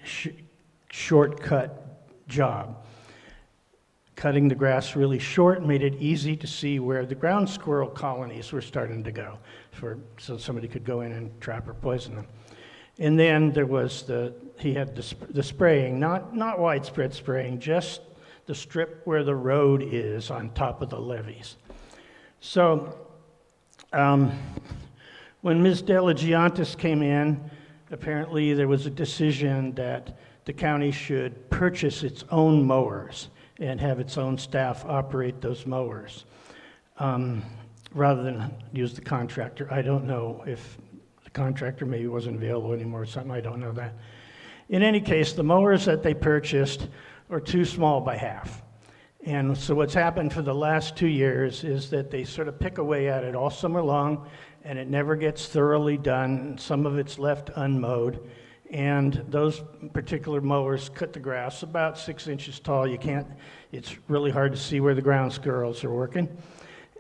shortcut job. Cutting the grass really short made it easy to see where the ground squirrel colonies were starting to go, so somebody could go in and trap or poison them. And then there was he had the spraying, not widespread spraying, just the strip where the road is on top of the levees. So when Ms. Delegiantis came in, apparently there was a decision that the county should purchase its own mowers and have its own staff operate those mowers. rather than use the contractor. I don't know if the contractor maybe wasn't available anymore or something, I don't know that. In any case, the mowers that they purchased are too small by half. And so what's happened for the last 2 years is that they sort of pick away at it all summer long, and it never gets thoroughly done. Some of it's left unmowed. And those particular mowers cut the grass about 6 inches tall. It's really hard to see where the ground squirrels are working.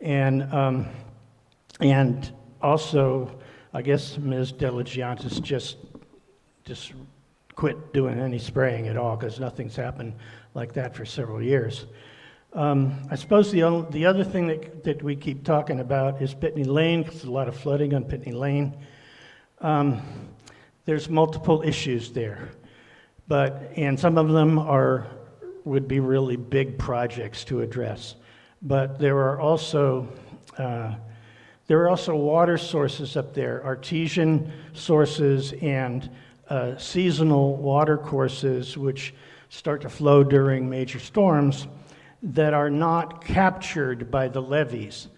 And also, I guess Ms. DeLagiantis just quit doing any spraying at all, because nothing's happened like that for several years. I suppose the other thing that we keep talking about is Pitney Lane, because there's a lot of flooding on Pitney Lane. There's multiple issues there, and some of them would be really big projects to address. But there are also water sources up there, artesian sources and seasonal water courses which start to flow during major storms that are not captured by the levees.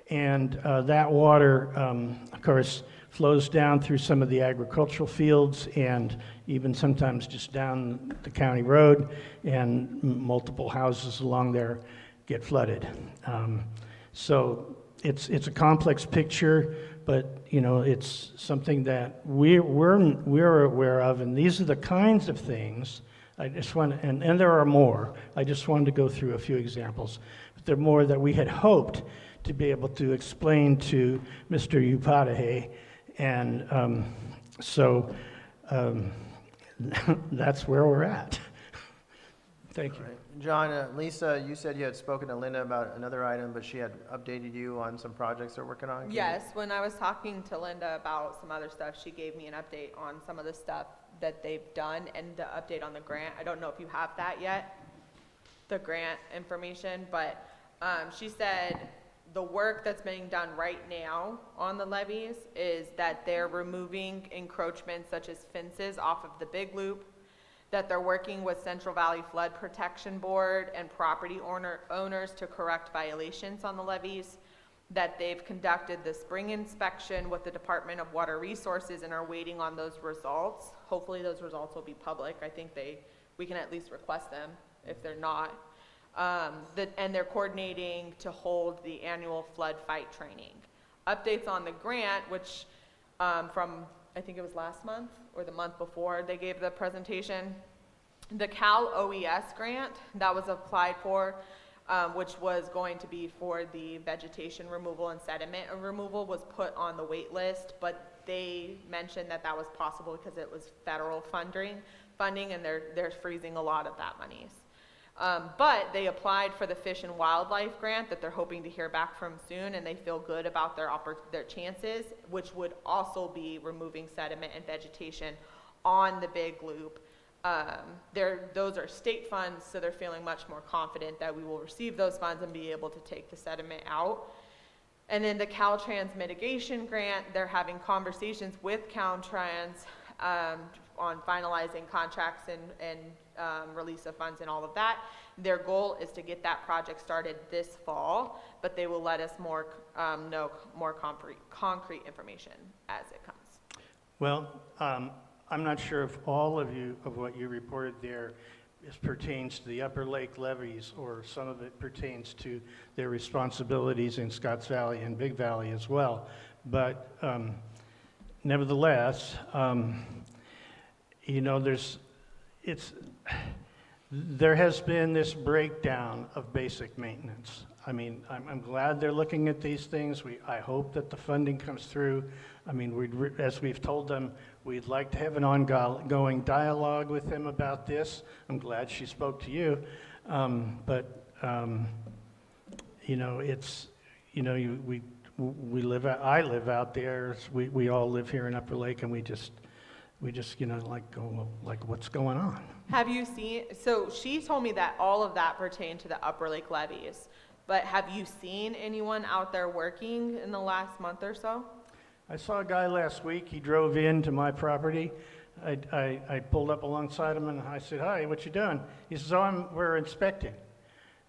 And that water, of course, flows down through some of the agricultural fields and even sometimes just down the county road, and multiple houses along there get flooded. So it's a complex picture, but it's something that we're aware of, and these are the kinds of things. I just want, and there are more. I just wanted to go through a few examples, but there are more that we had hoped to be able to explain to Mr. W.R.T.H, and that's where we're at. Thank you. Right. John, Lisa, you said you had spoken to Linda about another item, but she had updated you on some projects they're working on? Yes, when I was talking to Linda about some other stuff, she gave me an update on some of the stuff that they've done and the update on the grant. I don't know if you have that yet, the grant information, but she said the work that's being done right now on the levees is that they're removing encroachments such as fences off of the big loop, that they're working with Central Valley Flood Protection Board and property owners to correct violations on the levees, that they've conducted the spring inspection with the Department of Water Resources and are waiting on those results. Hopefully those results will be public. I think we can at least request them if they're not. And they're coordinating to hold the annual flood fight training. Updates on the grant, which from, I think it was last month or the month before they gave the presentation. The Cal OES grant that was applied for, which was going to be for the vegetation removal and sediment removal, was put on the wait list, but they mentioned that was possible because it was federal funding, and they're freezing a lot of that monies. But they applied for the Fish and Wildlife grant that they're hoping to hear back from soon, and they feel good about their chances, which would also be removing sediment and vegetation on the big loop. Those are state funds, so they're feeling much more confident that we will receive those funds and be able to take the sediment out. And then the Caltrans mitigation grant, they're having conversations with Caltrans on finalizing contracts and release of funds and all of that. Their goal is to get that project started this fall, but they will let us know more concrete information as it comes. Well, I'm not sure if all of what you reported there pertains to the Upper Lake levees, or some of it pertains to their responsibilities in Scotts Valley and Big Valley as well. But nevertheless, there has been this breakdown of basic maintenance. I mean, I'm glad they're looking at these things. I hope that the funding comes through. I mean, as we've told them, we'd like to have an ongoing dialogue with them about this. I'm glad she spoke to you. I live out there. We all live here in Upper Lake, and we just like what's going on. Have you seen, so she told me that all of that pertained to the Upper Lake levees, but have you seen anyone out there working in the last month or so? I saw a guy last week. He drove into my property. I pulled up alongside him and I said, "Hi, what you doing?" He says, "Oh, we're inspecting."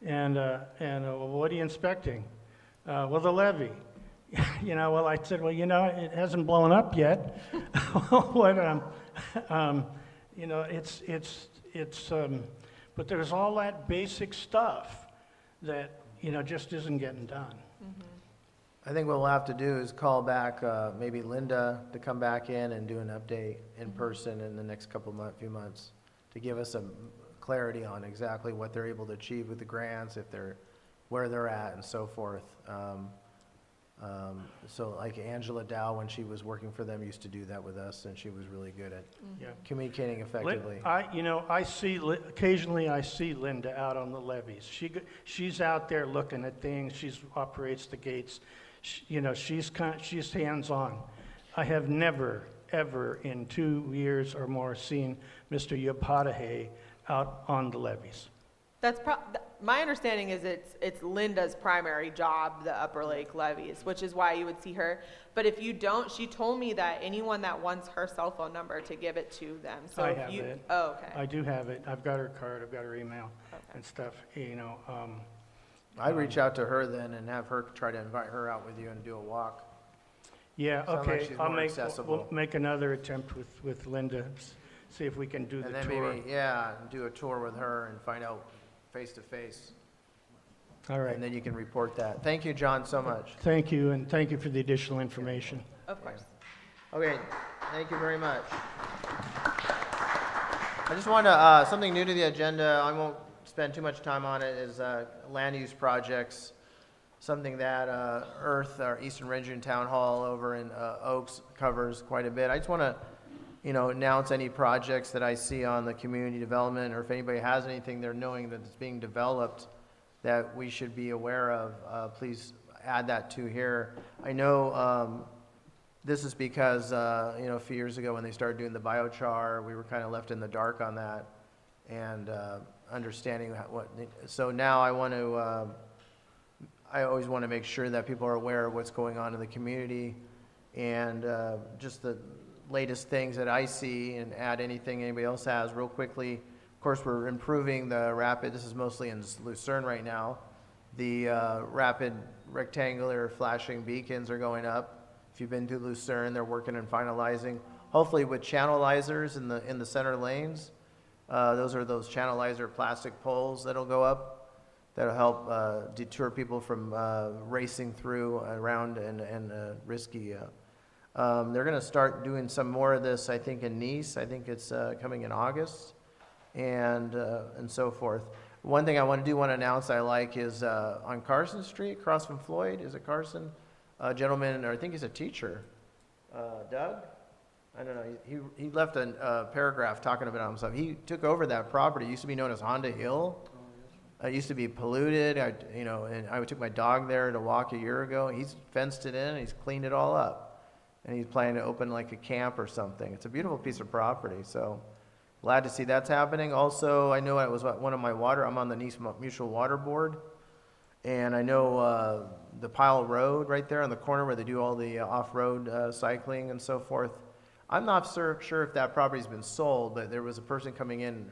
And what are you inspecting? Well, the levee, well, I said, well, it hasn't blown up yet. What, but there's all that basic stuff that, just isn't getting done. I think what we'll have to do is call back, maybe Linda to come back in and do an update in person in the next few months to give us some clarity on exactly what they're able to achieve with the grants, where they're at and so forth. So like Angela Dow, when she was working for them, used to do that with us, and she was really good at Yeah. communicating effectively. Occasionally I see Linda out on the levees. She's out there looking at things. She operates the gates. She's hands-on. I have never, ever in 2 years or more seen Mr. W.R.T.H out on the levees. My understanding is it's Linda's primary job, the Upper Lake levees, which is why you would see her. But if you don't, she told me that anyone that wants her cell phone number to give it to them. So I if have you, it. Oh, okay. I do have it. I've got her card. I've got her email and stuff. I'd reach out to her then and have her try to invite her out with you and do a walk. Yeah, Sounds like okay. she's more accessible. We'll make another attempt with Linda, see if we can do the And then tour. maybe, do a tour with her and find out face to face. All right. And then you can report that. Thank you, John, so much. Thank you, and thank you for the additional information. Of course. Okay, thank you very much. I just want to, something new to the agenda, I won't spend too much time on it, is land use projects. Something that our Eastern Region Town Hall over in Oaks covers quite a bit. I just want to, announce any projects that I see on the community development, or if anybody has anything they're knowing that it's being developed that we should be aware of, please add that to here. I know this is because, a few years ago when they started doing the biochar, we were kind of left in the dark on that and understanding so now I always want to make sure that people are aware of what's going on in the community and just the latest things that I see, and add anything anybody else has real quickly. Of course, we're improving the rapid, this is mostly in Lucerne right now. The rapid rectangular flashing beacons are going up. If you've been to Lucerne, they're working on finalizing, hopefully with channelizers in the center lanes. Those are those channelizer plastic poles that'll go up. That'll help deter people from racing through around and risky. They're going to start doing some more of this, I think, in Nice. I think it's coming in August, and so forth. One thing I want to announce I like is on Carson Street, across from Floyd. Is it Carson? A gentleman, or I think he's a teacher, Doug? I don't know. He left a paragraph talking about himself. He took over that property. It used to be known as Honda Hill. It used to be polluted, and I took my dog there to walk a year ago. He's fenced it in, and he's cleaned it all up. And he's planning to open like a camp or something. It's a beautiful piece of property, so glad to see that's happening. Also, I know it was one of my I'm on the Nice Mutual Water Board, and I know the Pile Road right there on the corner where they do all the off-road cycling and so forth. I'm not sure if that property's been sold, but there was a person coming in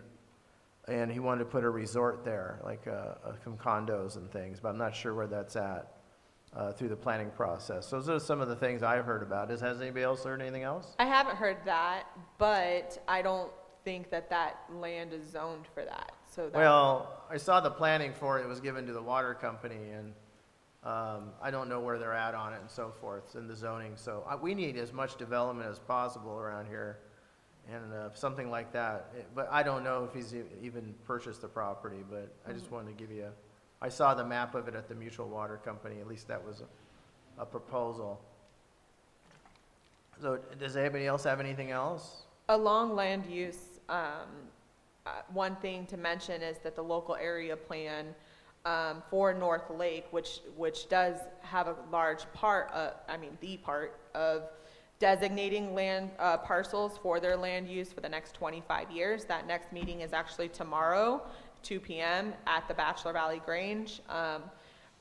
and he wanted to put a resort there, like some condos and things, but I'm not sure where that's at through the planning process. So those are some of the things I've heard about. Has anybody else heard anything else? I haven't heard that, but I don't think that land is zoned for that. So Well, I saw the planning for it. It was given to the water company, and I don't know where they're at on it and so forth in the zoning. So we need as much development as possible around here, and something like that. But I don't know if he's even purchased the property, but I just wanted to give you I saw the map of it at the Mutual Water Company. At least that was a proposal. So does anybody else have anything else? along land use, one thing to mention is that the local area plan for North Lake, which does have a large part, the part of designating land parcels for their land use for the next 25 years. That next meeting is actually tomorrow, 2 p.m. at the Bachelor Valley Grange.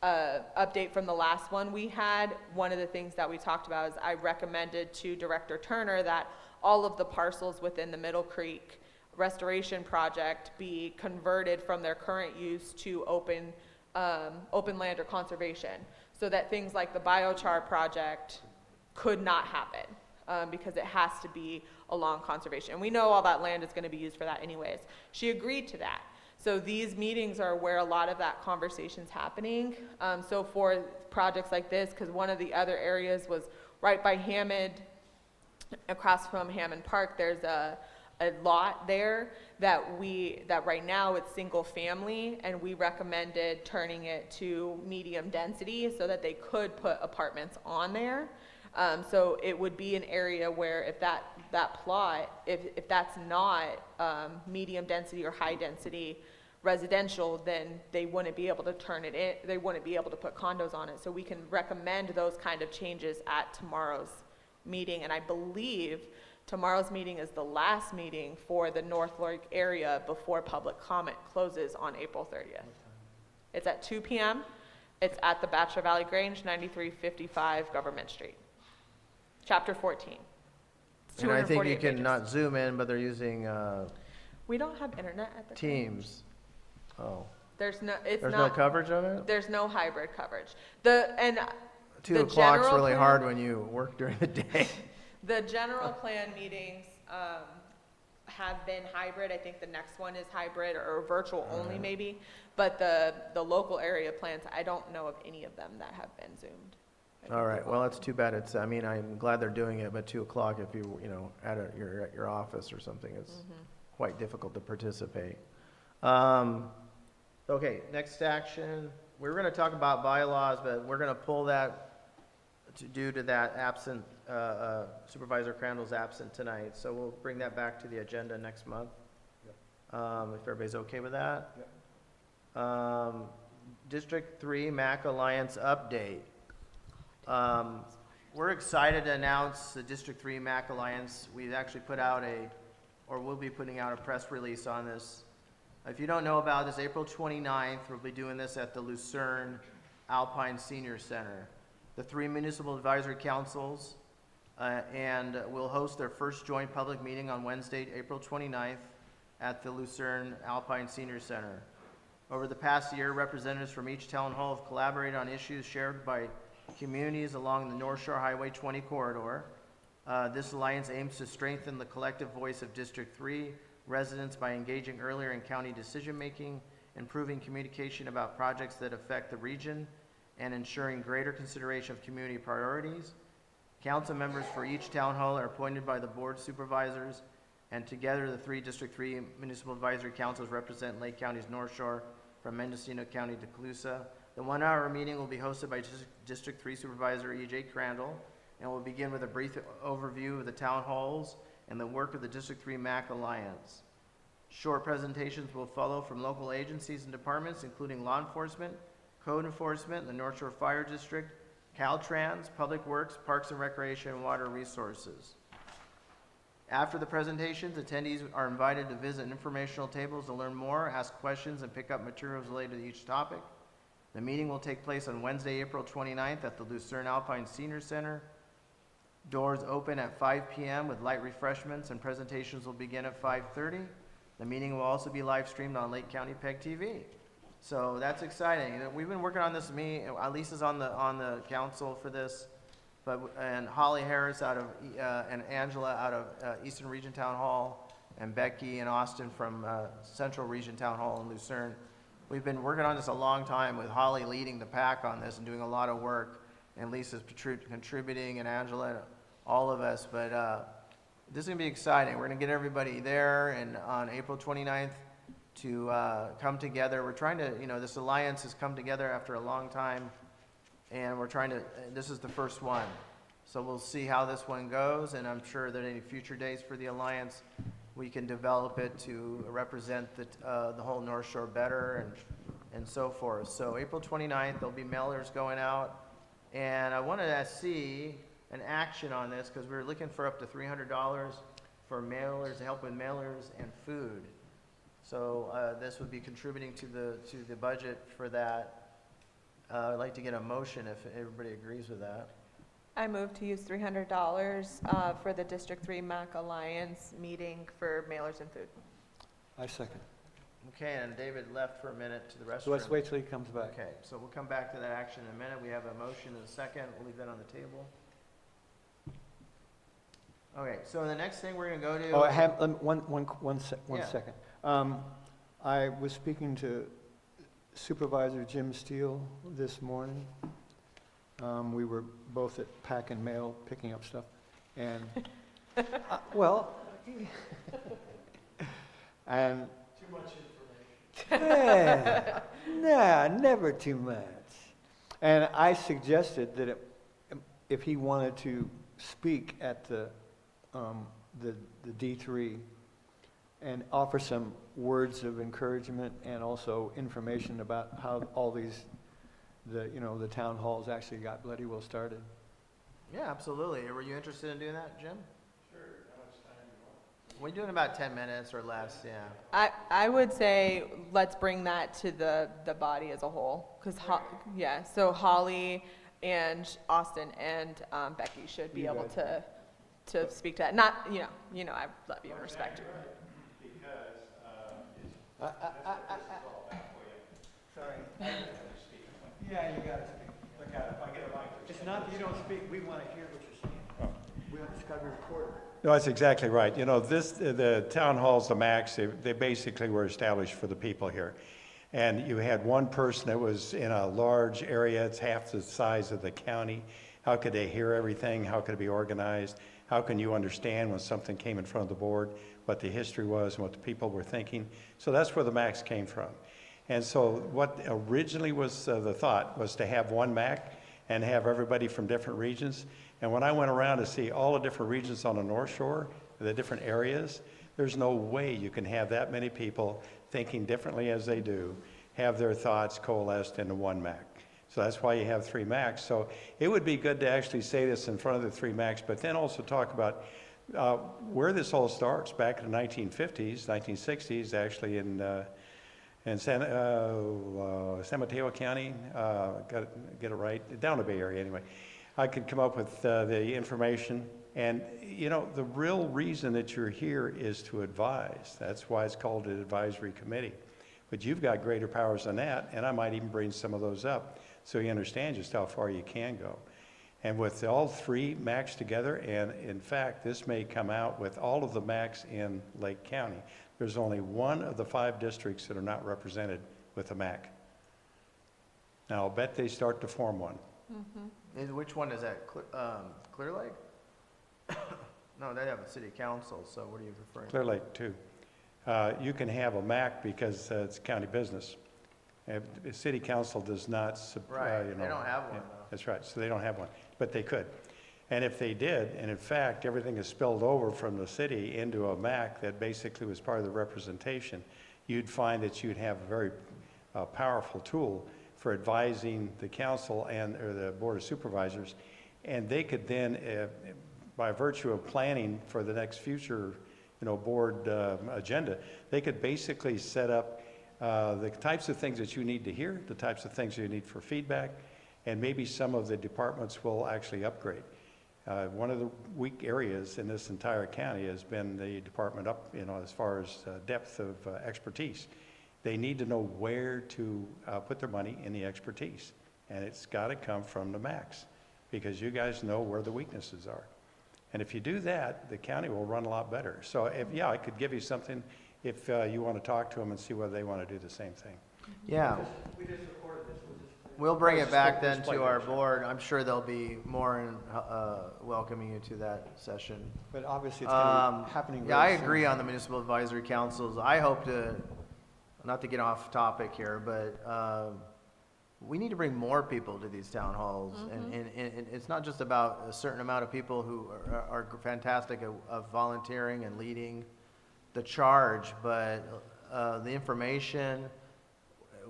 Update from the last one we had, one of the things that we talked about is I recommended to Director Turner that all of the parcels within the Middle Creek Restoration Project be converted from their current use to open land or conservation. so that things like the biochar project could not happen, because it has to be along conservation. And we know all that land is going to be used for that anyways. She agreed to that. So these meetings are where a lot of that conversation's happening. So for projects like this, because one of the other areas was right by Hammond, across from Hammond Park, there's a lot there that right now it's single family, and we recommended turning it to medium density so that they could put apartments on there. So it would be an area where if that plot, if that's not medium density or high density residential, then they wouldn't be able to turn it in, they wouldn't be able to put condos on it. So we can recommend those kind of changes at tomorrow's meeting, and I believe tomorrow's meeting is the last meeting for the North Lake area before public comment closes on April 30th. It's at 2 p.m. It's at the Bachelor Valley Grange, 9355 Government Street. Chapter 14. It's And I think you 248 can pages. not zoom in, but they're using We don't have internet at the Teams. Oh, There's no coverage on it? There's no hybrid coverage. 2 the o'clock's general really plan- hard when you work during the day. The general plan meetings have been hybrid. I think the next one is hybrid or virtual only maybe. But the local area plans, I don't know of any of them that have been Zoomed. All right, well, that's too bad. It's, I mean, I'm glad they're doing it, but 2 o'clock, if you're at your office or something, it's quite difficult to participate. Okay, next action. We were gonna talk about bylaws, but we're gonna pull that due to that absent, Supervisor Crandall's absent tonight, so we'll bring that back to the agenda next month. If everybody's okay with that? District 3 MAC Alliance update. We're excited to announce the District 3 MAC Alliance. We've actually put out we'll be putting out a press release on this. If you don't know about this, April 29th, we'll be doing this at the Lucerne Alpine Senior Center. The 3 municipal advisory councils and will host their first joint public meeting on Wednesday, April 29th at the Lucerne Alpine Senior Center. Over the past year, representatives from each town hall have collaborated on issues shared by communities along the North Shore Highway 20 corridor. This alliance aims to strengthen the collective voice of District 3 residents by engaging earlier in county decision-making, improving communication about projects that affect the region, and ensuring greater consideration of community priorities. Council members for each town hall are appointed by the board supervisors, and together the 3 District 3 municipal advisory councils represent Lake County's North Shore from Mendocino County to Colusa. The 1-hour meeting will be hosted by District 3 Supervisor E.J. Crandall, and will begin with a brief overview of the town halls and the work of the District 3 MAC Alliance. Short presentations will follow from local agencies and departments, including law enforcement, code enforcement, the North Shore Fire District, Caltrans, Public Works, Parks and Recreation, and Water Resources. After the presentations, attendees are invited to visit informational tables to learn more, ask questions, and pick up materials related to each topic. The meeting will take place on Wednesday, April 29th at the Lucerne Alpine Senior Center. Doors open at 5 p.m. with light refreshments, and presentations will begin at 5:30. The meeting will also be live streamed on Lake County PEG TV. So that's exciting. We've been working on this. Lisa's on the council for this, and Holly Harris and Angela out of Eastern Region Town Hall, and Becky and Austin from Central Region Town Hall in Lucerne. We've been working on this a long time with Holly leading the pack on this and doing a lot of work, and Lisa's contributing, and Angela, and all of us. But this is gonna be exciting. We're gonna get everybody there, and on April 29th to come together. We're trying to, this alliance has come together after a long time, and this is the first one. So we'll see how this one goes, and I'm sure that any future days for the alliance, we can develop it to represent the whole North Shore better and so forth. So April 29th, there'll be mailers going out, and I wanted to see an action on this because we were looking for up to $300 for mailers, to help with mailers and food. So this would be contributing to the budget for that. I'd like to get a motion if everybody agrees with that. I move to use $300 for the District 3 MAC Alliance meeting for mailers and food. I second. Okay, and David left for a minute to the restroom. So let's wait till he comes back. Okay, so we'll come back to that action in a minute. We have a motion and a second. We'll leave that on the table. Okay, so the next thing we're gonna go to. Oh, I have, one Yeah. second. I was speaking to Supervisor Jim Steele this morning. We were both at Pack and Mail picking up stuff, and, well, and. Too much information. Nah, never too much. And I suggested that if he wanted to speak at the D3 and offer some words of encouragement and also information about how all these, the town halls actually got bloody well started. Yeah, absolutely. Were you interested in doing that, Jim? Sure. How much time do you want? We're doing about 10 minutes or less, yeah. I would say let's bring that to the body as a whole, because, yeah, so Holly and Austin and Becky should be able to speak to that. Not, I love you and respect you. Sorry. Yeah, you gotta speak. Look at it, if I get a mic. It's not that you don't speak, we wanna hear what you're saying. We have to be recorded. No, that's exactly right. The town halls, the MACs, they basically were established for the people here. And you had one person that was in a large area, it's half the size of the county. How could they hear everything? How could it be organized? How can you understand when something came in front of the board, what the history was and what the people were thinking? So that's where the MACs came from. And so what originally was the thought was to have one MAC and have everybody from different regions. And when I went around to see all the different regions on the North Shore, the different areas, there's no way you can have that many people thinking differently as they do, have their thoughts coalesced into one MAC. So that's why you have 3 MACs. So it would be good to actually say this in front of the 3 MACs, but then also talk about where this all starts back in the 1950s, 1960s, actually in San Mateo County, get it right, down the Bay Area anyway. I could come up with the information, and the real reason that you're here is to advise. That's why it's called an advisory committee. But you've got greater powers than that, and I might even bring some of those up so you understand just how far you can go. And with all 3 MACs together, and in fact, this may come out with all of the MACs in Lake County, there's only one of the 5 districts that are not represented with a MAC. Now, I'll bet they start to form one. Mm-hmm. Which one is that? Clear Lake? No, they have a city council, so what are you referring to? Clear Lake, too. You can have a MAC because it's county business. The city council does not, Right, they don't have one, though. That's right, so they don't have one, but they could. And if they did, and in fact, everything is spilled over from the city into a MAC that basically was part of the representation, you'd find that you'd have a very powerful tool for advising the council or the board of supervisors, and they could then, by virtue of planning for the next future, board agenda, they could basically set up the types of things that you need to hear, the types of things you need for feedback, and maybe some of the departments will actually upgrade. One of the weak areas in this entire county has been the department up, as far as depth of expertise. They need to know where to put their money in the expertise, and it's got to come from the MACs, because you guys know where the weaknesses are. And if you do that, the county will run a lot better. So I could give you something if you want to talk to them and see whether they want to do the same thing. Yeah. We'll bring it back then to our board. I'm sure they'll be more welcoming you to that session. But obviously it's going to be happening Yeah, I very soon. agree on the municipal advisory councils. I hope to, not to get off topic here, but we need to bring more people to these town halls. And it's not just about a certain amount of people who are fantastic of volunteering and leading the charge, but the information.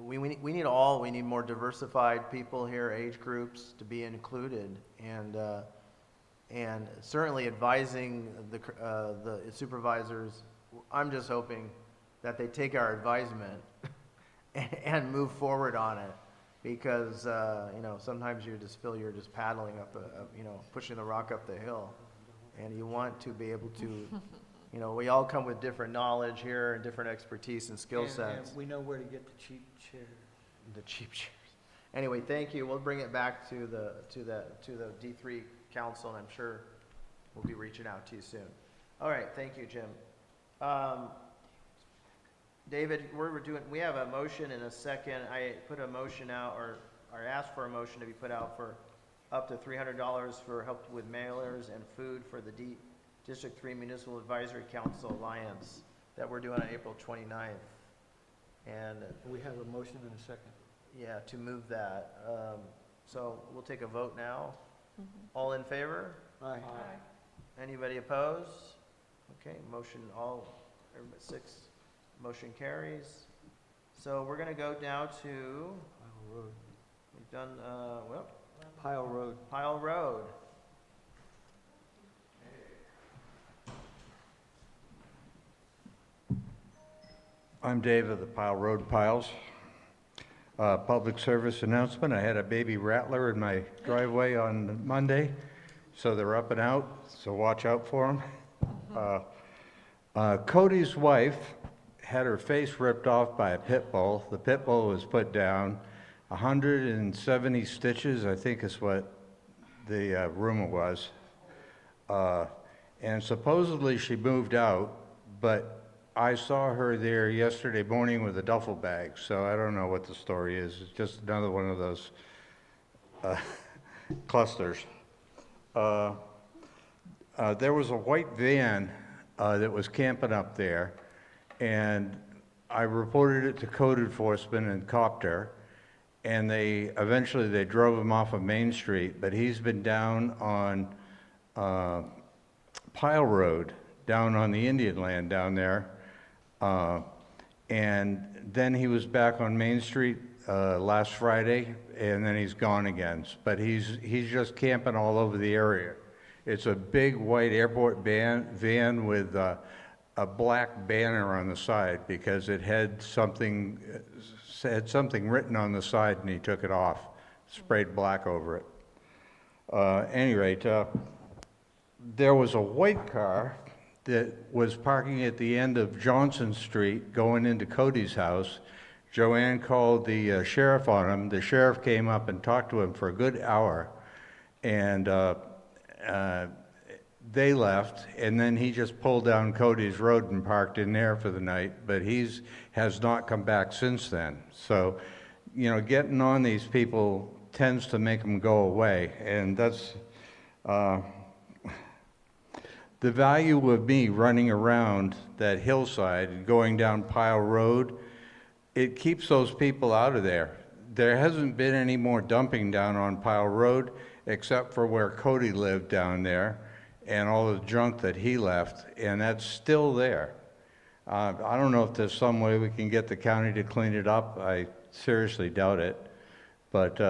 We need more diversified people here, age groups to be included, and certainly advising the supervisors. I'm just hoping that they take our advisement and move forward on it, because sometimes you just feel you're just paddling up pushing the rock up the hill, and you want to be able to You know, we all come with different knowledge here and different expertise and skill sets. we know where to get the cheap chairs. The cheap chairs. Anyway, thank you. We'll bring it back to the D3 council, and I'm sure we'll be reaching out to you soon. All right, thank you, Jim. David, we have a motion and a second. I put a motion out, or asked for a motion to be put out for up to $300 for help with mailers and food for the District 3 Municipal Advisory Council Alliance that we're doing on April 29th. And We have a motion and a second. yeah, to move that. So we'll take a vote now. All in favor? Aye. Anybody opposed? Okay, motion everybody 6, motion carries. So we're gonna go now to, Pile Road. we've done, Pile Road. Pile Road. I'm Dave of the Pile Road Piles. Public service announcement, I had a baby rattler in my driveway on Monday, so they're up and out, so watch out for them. Cody's wife had her face ripped off by a pit bull. The pit bull was put down. 170 stitches, I think is what the rumor was. And supposedly she moved out, but I saw her there yesterday morning with a duffel bag, so I don't know what the story is. It's just another one of those clusters. There was a white van that was camping up there, and I reported it to code enforcement and copter, and eventually they drove him off of Main Street, but he's been down on Pile Road, down on the Indian land down there. And then he was back on Main Street last Friday, and then he's gone again. But he's just camping all over the area. It's a big white airport van with a black banner on the side because it had something written on the side, and he took it off, sprayed black over it. At any rate, there was a white car that was parking at the end of Johnson Street going into Cody's house. Joanne called the sheriff on him. The sheriff came up and talked to him for a good hour, and they left, and then he just pulled down Cody's road and parked in there for the night, but has not come back since then. So, you know, getting on these people tends to make them go away, and that's the value of me running around that hillside and going down Pile Road. It keeps those people out of there. There hasn't been any more dumping down on Pile Road except for where Cody lived down there and all the junk that he left, and that's still there. I don't know if there's some way we can get the county to clean it up. I seriously doubt it, but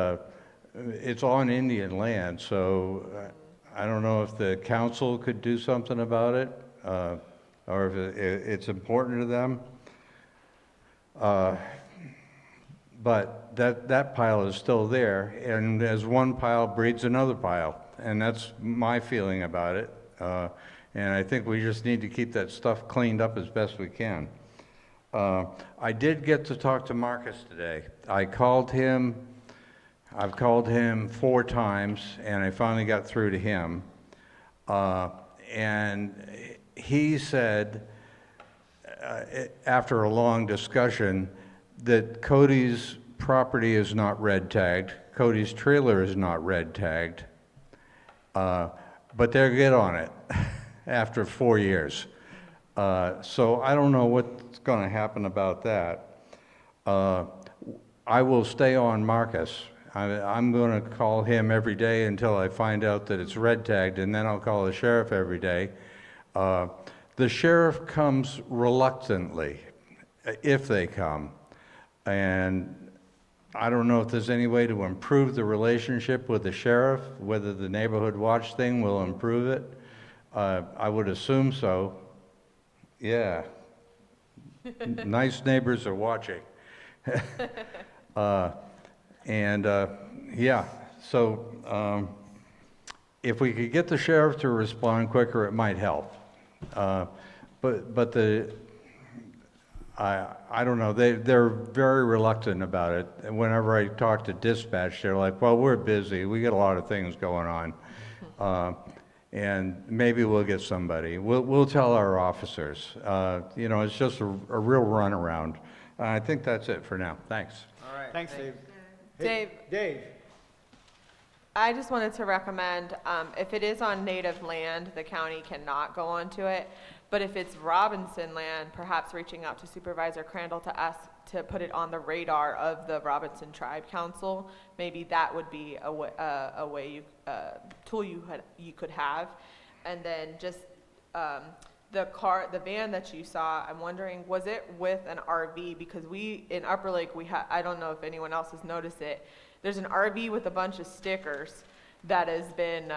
it's on Indian land, so I don't know if the council could do something about it, or if it's important to them. But that pile is still there, and as one pile breeds another pile, and that's my feeling about it. And I think we just need to keep that stuff cleaned up as best we can. I did get to talk to Marcus today. I've called him 4 times, and I finally got through to him. And he said, after a long discussion, that Cody's property is not red tagged, Cody's trailer is not red tagged, but they'll get on it after 4 years. So I don't know what's going to happen about that. I will stay on Marcus. I'm going to call him every day until I find out that it's red tagged, and then I'll call the sheriff every day. The sheriff comes reluctantly, if they come, and I don't know if there's any way to improve the relationship with the sheriff, whether the neighborhood watch thing will improve it. I would assume so. Yeah. Nice neighbors are watching. Yeah, so if we could get the sheriff to respond quicker, it might help. But I don't know, they're very reluctant about it. And whenever I talk to dispatch, they're like, well, we're busy, we got a lot of things going on. And maybe we'll get somebody. We'll tell our officers. You know, it's just a real runaround. I think that's it for now. Thanks. All right. Thanks, Dave. Dave, Dave? I just wanted to recommend, if it is on native land, the county cannot go onto it. But if it's Robinson land, perhaps reaching out to Supervisor Crandall to ask to put it on the radar of the Robinson Tribe Council, maybe that would be a way tool you could have. And then just the van that you saw, I'm wondering, was it with an RV? Because we in Upper Lake, I don't know if anyone else has noticed it. There's an RV with a bunch of stickers that has been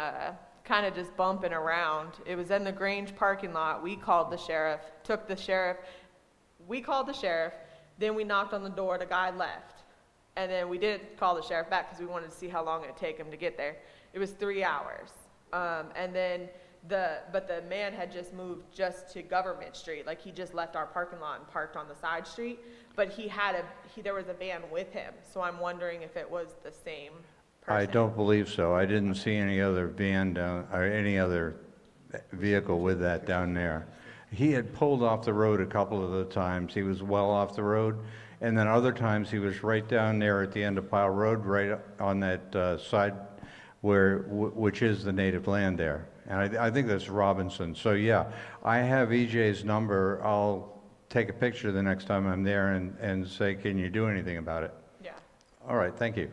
kind of just bumping around. It was in the Grange parking lot. We called the sheriff, we called the sheriff, then we knocked on the door, the guy left. And then we didn't call the sheriff back because we wanted to see how long it'd take him to get there. It was 3 hours. And then but the man had just moved just to Government Street. Like, he just left our parking lot and parked on the side street. But there was a van with him. So I'm wondering if it was the same person. I don't believe so. I didn't see any other van down, or any other vehicle with that down there. He had pulled off the road a couple of the times. He was well off the road. And then other times he was right down there at the end of Pile Road, right on that side which is the native land there. And I think that's Robinson. So yeah, I have EJ's number. I'll take a picture the next time I'm there and say, can you do anything about it? Yeah. All right, thank you.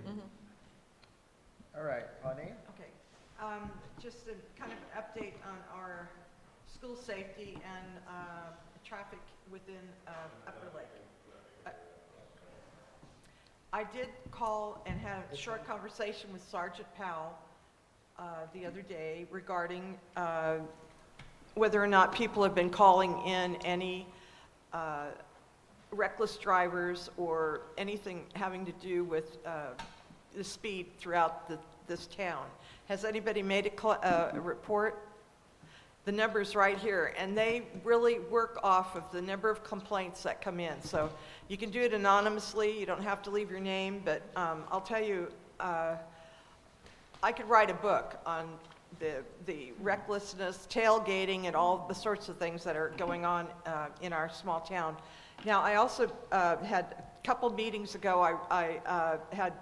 All right, Bonnie? Okay. Just a kind of an update on our school safety and traffic within Upper Lake. I did call and have a short conversation with Sergeant Powell the other day regarding whether or not people have been calling in any reckless drivers or anything having to do with the speed throughout this town. Has anybody made a report? The number's right here, and they really work off of the number of complaints that come in. So you can do it anonymously, you don't have to leave your name, but I'll tell you, I could write a book on the recklessness, tailgating, and all the sorts of things that are going on in our small town. Now, I also had a couple meetings ago, I had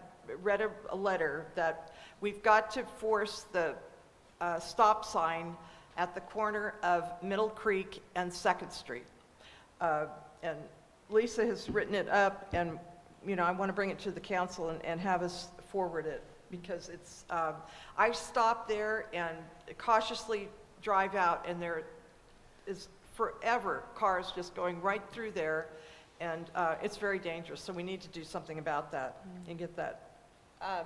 read a letter that we've got to force the stop sign at the corner of Middle Creek and 2nd Street. And Lisa has written it up, and I want to bring it to the council and have us forward it, because it's, I stop there and cautiously drive out, and there is forever cars just going right through there, and it's very dangerous, so we need to do something about that and get that.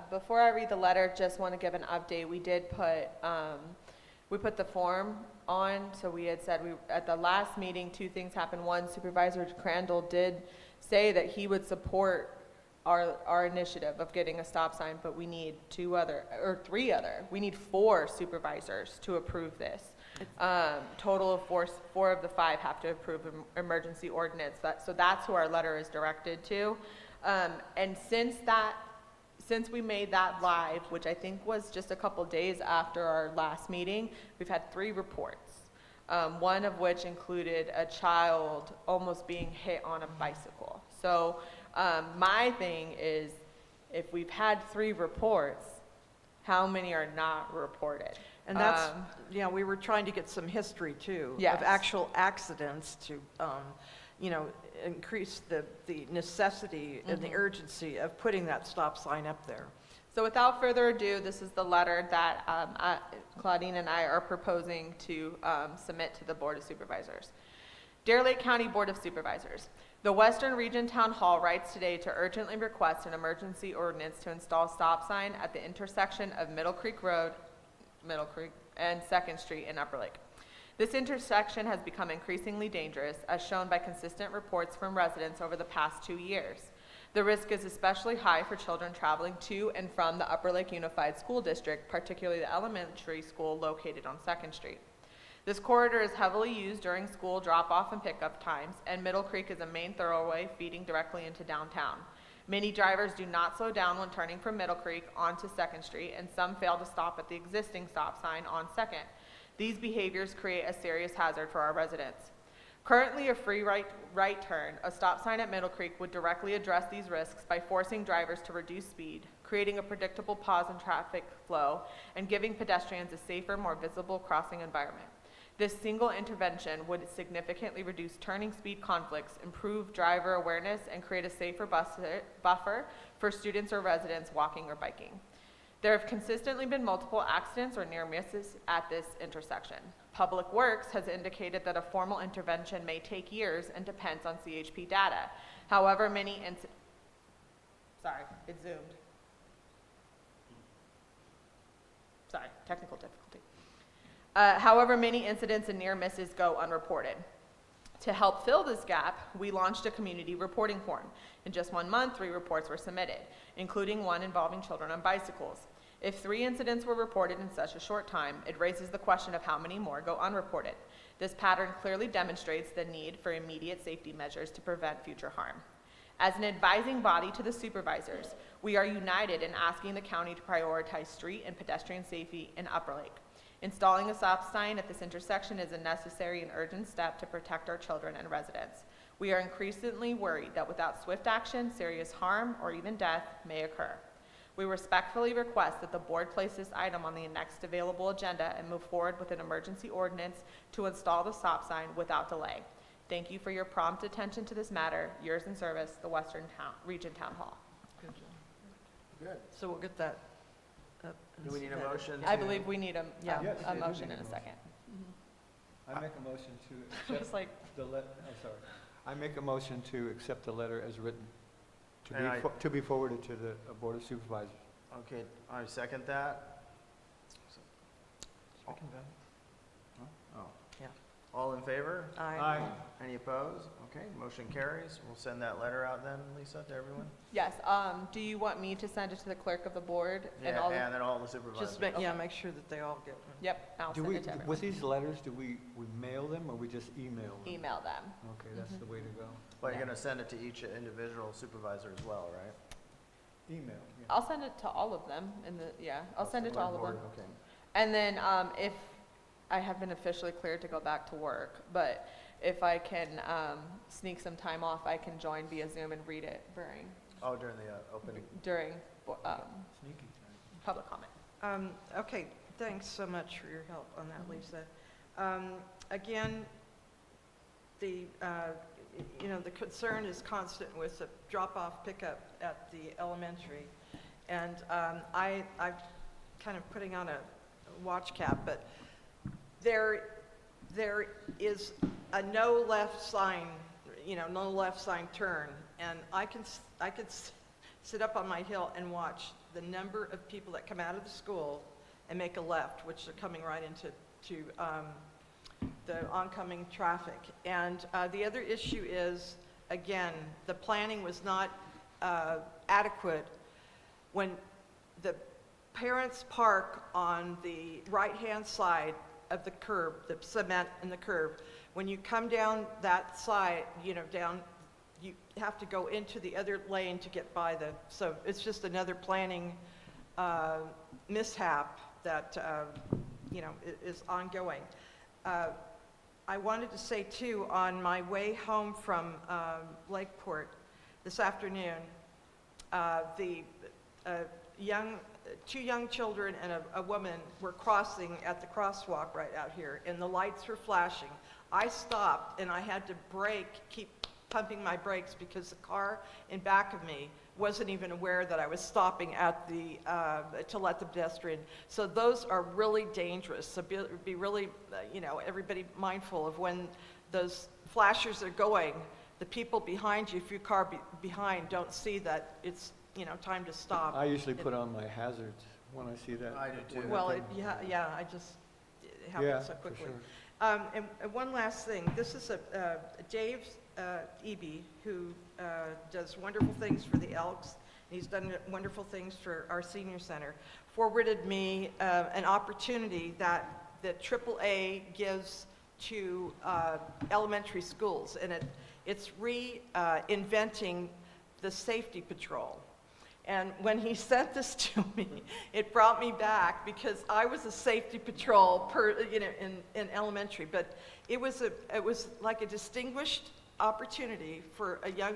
Before I read the letter, just want to give an update. We did put the form on, so we had said at the last meeting, 2 things happened. One, Supervisor Crandall did say that he would support our initiative of getting a stop sign, but we need 3 other. We need 4 supervisors to approve this. Total of 4 of the 5 have to approve emergency ordinance. So that's who our letter is directed to. And since we made that live, which I think was just a couple days after our last meeting, we've had 3 reports. One of which included a child almost being hit on a bicycle. So my thing is, if we've had 3 reports, how many are not reported? And that's, we were trying to get some history too, Yes. of actual accidents to, increase the necessity and the urgency of putting that stop sign up there. So without further ado, this is the letter that Claudine and I are proposing to submit to the Board of Supervisors. Dear Lake County Board of Supervisors, the Western Region Town Hall writes today to urgently request an emergency ordinance to install stop sign at the intersection of Middle Creek and 2nd Street in Upper Lake. This intersection has become increasingly dangerous, as shown by consistent reports from residents over the past 2 years. The risk is especially high for children traveling to and from the Upper Lake Unified School District, particularly the elementary school located on 2nd Street. This corridor is heavily used during school drop-off and pickup times, and Middle Creek is a main thoroughway feeding directly into downtown. Many drivers do not slow down when turning from Middle Creek onto 2nd Street, and some fail to stop at the existing stop sign on 2nd. These behaviors create a serious hazard for our residents. Currently, a free right turn, a stop sign at Middle Creek, would directly address these risks by forcing drivers to reduce speed, creating a predictable pause in traffic flow, and giving pedestrians a safer, more visible crossing environment. This single intervention would significantly reduce turning speed conflicts, improve driver awareness, and create a safer buffer for students or residents walking or biking. There have consistently been multiple accidents or near misses at this intersection. Public Works has indicated that a formal intervention may take years and depends on CHP data. However, technical difficulty. However, many incidents and near misses go unreported. To help fill this gap, we launched a community reporting form. In just 1 month, 3 reports were submitted, including one involving children on bicycles. If 3 incidents were reported in such a short time, it raises the question of how many more go unreported. This pattern clearly demonstrates the need for immediate safety measures to prevent future harm. As an advising body to the supervisors, we are united in asking the county to prioritize street and pedestrian safety in Upper Lake. Installing a stop sign at this intersection is a necessary and urgent step to protect our children and residents. We are increasingly worried that without swift action, serious harm or even death may occur. We respectfully request that the board place this item on the next available agenda and move forward with an emergency ordinance to install the stop sign without delay. Thank you for your prompt attention to this matter. Yours in service, the Western Region Town Hall. Good job. Good. So we'll get that up. and Do we need a submitted. motion? I to- believe we need Yeah. Yes, a they do motion need in a a second. I make a motion to Just accept like, I'm sorry. I make a motion to accept the letter as written, And to be forwarded to the Board of Supervisors. Okay, I second that. We can vote. Oh. Yeah. All in favor? Aye. Any opposed? Okay, motion carries. We'll send that letter out then, Lisa, to everyone? yes, do you want me to send it to the clerk of the board? And Yeah, all the- and then all the supervisors. Just make, yeah, make sure that they all get one. Yep, I'll Do send we, it to everyone. with these letters, do we mail them or we just email them? Email them. Okay, that's the way to go. But you're gonna send it to each individual supervisor as well, right? Email, yeah. I'll send it to all of them I'll send it to all of them. Okay. And then, if I have been officially cleared to go back to work, but if I can, sneak some time off, I can join via Zoom and read it Oh, during the opening. during, Sneaky. public comment. Okay, thanks so much for your help on that, Lisa. Again, the concern is constant with the drop-off pickup at the elementary. And I'm kind of putting on a watch cap, but there is a no left sign, no left sign turn. And I can sit up on my hill and watch the number of people that come out of the school and make a left, which are coming right into the oncoming traffic. And the other issue is, again, the planning was not adequate. When the parents park on the right-hand side of the curb, the cement in the curb, when you come down that side, you have to go into the other lane to get by so it's just another planning mishap that, is ongoing. I wanted to say too, on my way home from Lakeport this afternoon, two young children and a woman were crossing at the crosswalk right out here, and the lights were flashing. I stopped and I had to keep pumping my brakes because the car in back of me wasn't even aware that I was stopping at to let the pedestrian. So those are really dangerous. So be really, everybody mindful of when those flashers are going. The people behind you, if your car behind, don't see that it's time to stop. I usually put on my hazards when I see that. I do too. Well, it happens so for quickly. sure. And one last thing. This is Dave Eby, who does wonderful things for the Elks. He's done wonderful things for our senior center. Forwarded me an opportunity that that AAA gives to elementary schools, and it's reinventing the safety patrol. And when he sent this to me, it brought me back because I was a safety patrol in elementary, but it was like a distinguished opportunity for a young,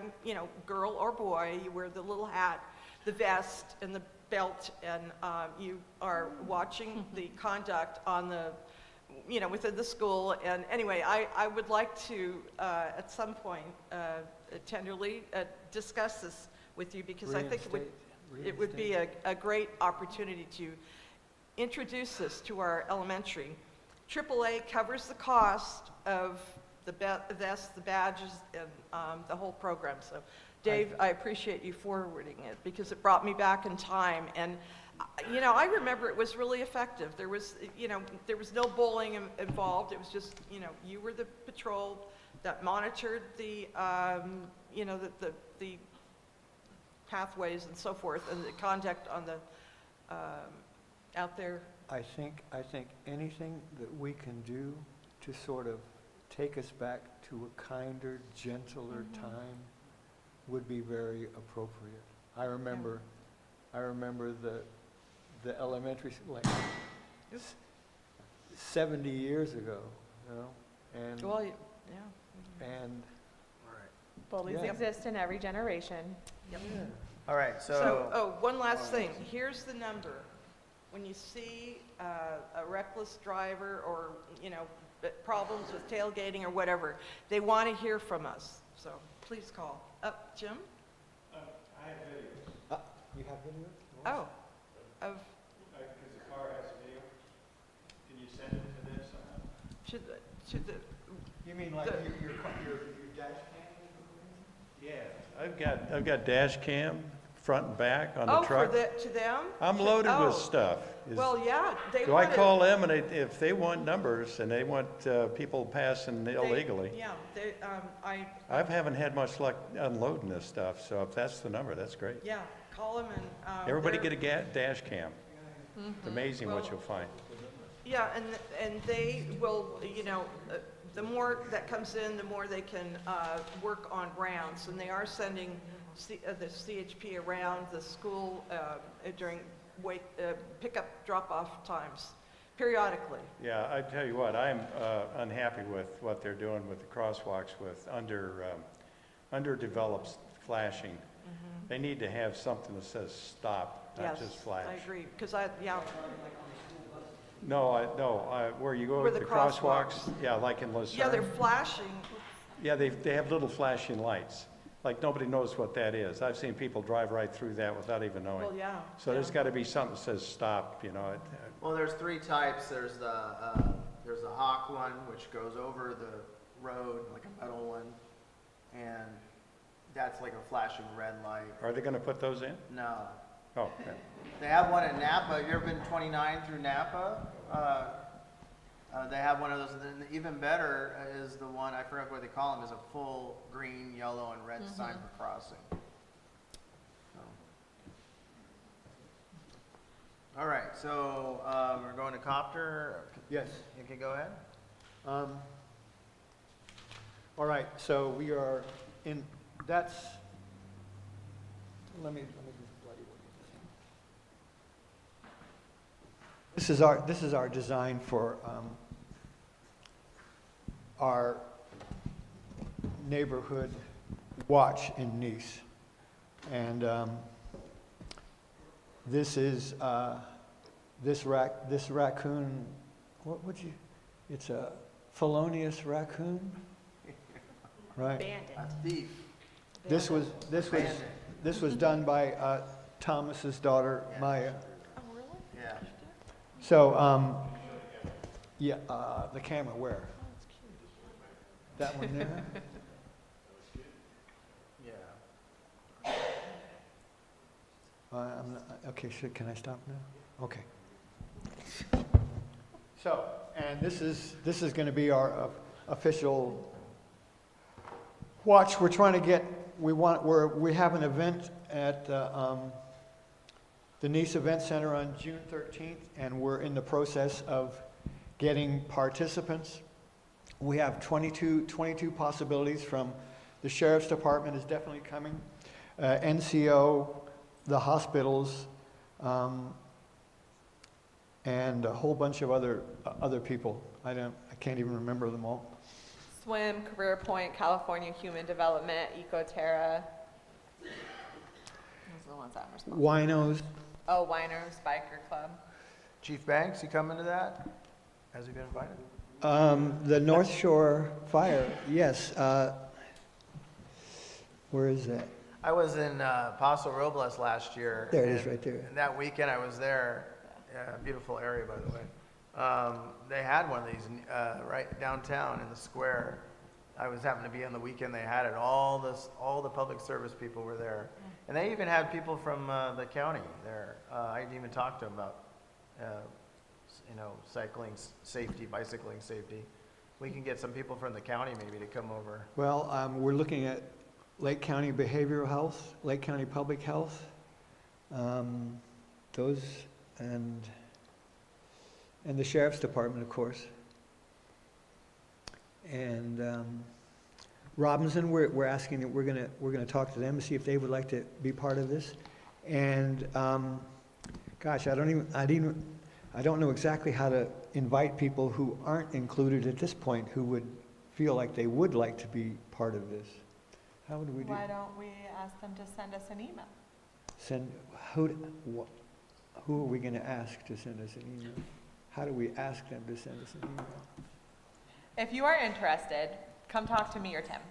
girl or boy. You wear the little hat, the vest, and the belt, and you are watching the conduct on the, within the school. And anyway, I would like to, at some point, tenderly discuss this with you, because I think it would be a great opportunity to introduce this to our elementary. AAA covers the cost of the vests, the badges, and the whole program. So, Dave, I appreciate you forwarding it, because it brought me back in time. And, I remember it was really effective. There was no bullying involved. It was just, you were the patrol that monitored the, the pathways and so forth, and the conduct on the, out there. I think anything that we can do to sort of take us back to a kinder, gentler time would be very appropriate. I remember the elementary school, like 70 years ago, and Well, yeah. and Bullies Yeah. exist in every generation. Yep. All right, One last thing. Here's the number. When you see a reckless driver or, problems with tailgating or whatever, they want to hear from us. So please call. Jim? I have video. you have video? Oh, of, Because the car has video. Can you send it to this? to the, You mean like The- your dash cam? Yeah, I've got dash cam, front and back on the oh, truck. to them? I'm loaded Oh. with stuff. Well, yeah, they Do I want call them, and if they want numbers and they want people passing illegally? Yeah, I, Haven't had much luck unloading this stuff, so if that's the number, that's great. yeah, call them and. Everybody they're- get a dash cam. It's amazing what Well- you'll find. Yeah, and they will, the more that comes in, the more they can work on rounds. And they are sending the CHP around the school during pickup, drop-off times, periodically. Yeah, I tell you what, I'm unhappy with what they're doing with the crosswalks with underdeveloped flashing. They need to have something that says stop, not Yes, just flash. I agree, because No, where you go Where with the the crosswalks, yeah, like in yeah, they're Lucerne. flashing. Yeah, they have little flashing lights, like nobody knows what that is. I've seen people drive right through that without even knowing. Well, yeah. So there's got to be something that says stop, well, there's three types. There's the hawk one, which goes over the road, like a metal one, and that's like a flashing red light. Are they going to put those in? No. Oh, okay. They have one at Napa. Have you ever been 29 through Napa? They have one of those. And then even better is the one, I forgot what they call them, is a full green, yellow, and red sign for crossing. So. All right, so we're going to copter. Yes. You can go ahead. All right, so we are in, let me just bloody look at this. This is our design for our neighborhood watch in Nice. And this is, this raccoon, it's a felonious raccoon, right? Bandit. A thief. This was done by Thomas's daughter, Maya. Oh, really? Yeah. So, the camera where? That one there? Yeah. Okay, can I stop now? Okay. So, and this is going to be our official watch. We're trying to get, we have an event at the Nice Event Center on June 13th, and we're in the process of getting participants. We have 22 possibilities from the Sheriff's Department is definitely coming, NCO, the hospitals, and a whole bunch of other people. I can't even remember them all. Swim, Career Point, California Human Development, EcoTerra. Those are the ones I'm responsible for. Winos. Oh, Winers Biker Club. Chief Banks, you coming to that? Has he been invited? The North Shore Fire, yes. Where is that? I was in Paso Robles last year. There it is, and- right there. And that weekend I was there, yeah, beautiful area, by the way. They had one of these right downtown in the square. I was happened to be on the weekend they had it. All the public service people were there. And they even had people from the county there. I didn't even talk to them about, cycling safety, bicycling safety. We can get some people from the county maybe to come over. Well, we're looking at Lake County Behavioral Health, Lake County Public Health, those, and the Sheriff's Department, of course. And Robinson, we're asking that we're gonna talk to them and see if they would like to be part of this. And gosh, I don't know exactly how to invite people who aren't included at this point who would feel like they would like to be part of this. How would we do? Why don't we ask them to send us an email? Who are we going to ask to send us an email? How do we ask them to send us an email? If you are interested, come talk to me or Tim.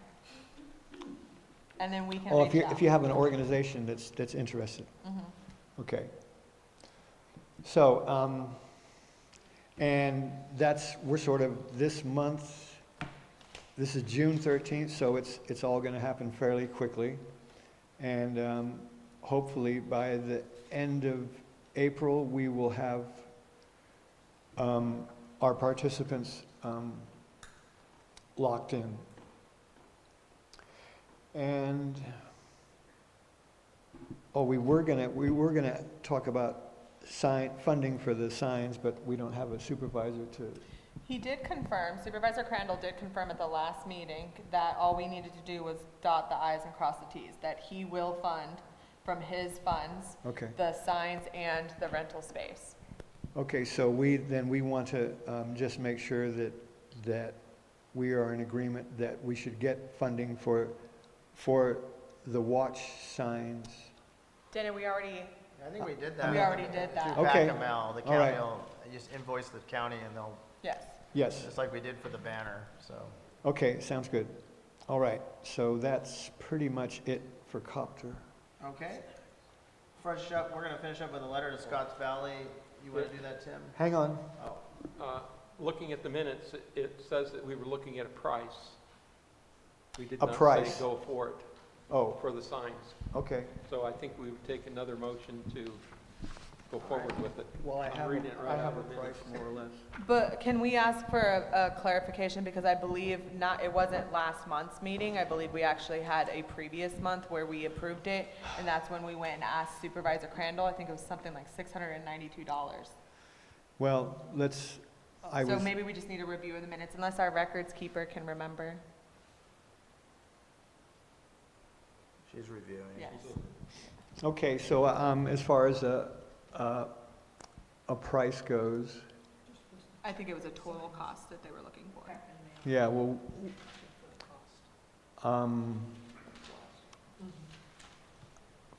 And then we can Oh, reach out. if you have an organization that's interested. Mhm. Okay. So, and we're sort of this month, this is June 13th, so it's all going to happen fairly quickly. And hopefully by the end of April, we will have our participants locked in. And, we were gonna talk about funding for the signs, but we don't have a supervisor to. He did confirm, Supervisor Crandall did confirm at the last meeting that all we needed to do was dot the i's and cross the t's, that he will fund from his funds Okay. the signs and the rental space. Okay, so we want to just make sure that we are in agreement that we should get funding for the watch signs. Didn't we already, I think we did that. We already did that. Through Okay. PACML, the All right. county will just invoice the county and they'll, yes. Yes. just like we did for the banner, so. Okay, sounds good. All right, so that's pretty much it for Copter. Okay. Fresh up, we're gonna finish up with a letter to Scotts Valley. You wanna do that, Tim? Hang on. Oh, Looking at the minutes, it says that we were looking at a price. We did A not price. say go for it, Oh, for the signs. okay. So I think we would take another motion to go forward with it. Well, I I'm have reading it right out a of the price minutes. more or less. But can we ask for a clarification, because I believe it wasn't last month's meeting, I believe we actually had a previous month where we approved it, and that's when we went and asked Supervisor Crandall, I think it was something like $692. Well, So maybe we just need a review of the minutes, unless our records keeper can remember. she's reviewing. Yes. Okay, so as far as a price goes, I think it was a total cost that they were looking for. yeah, well,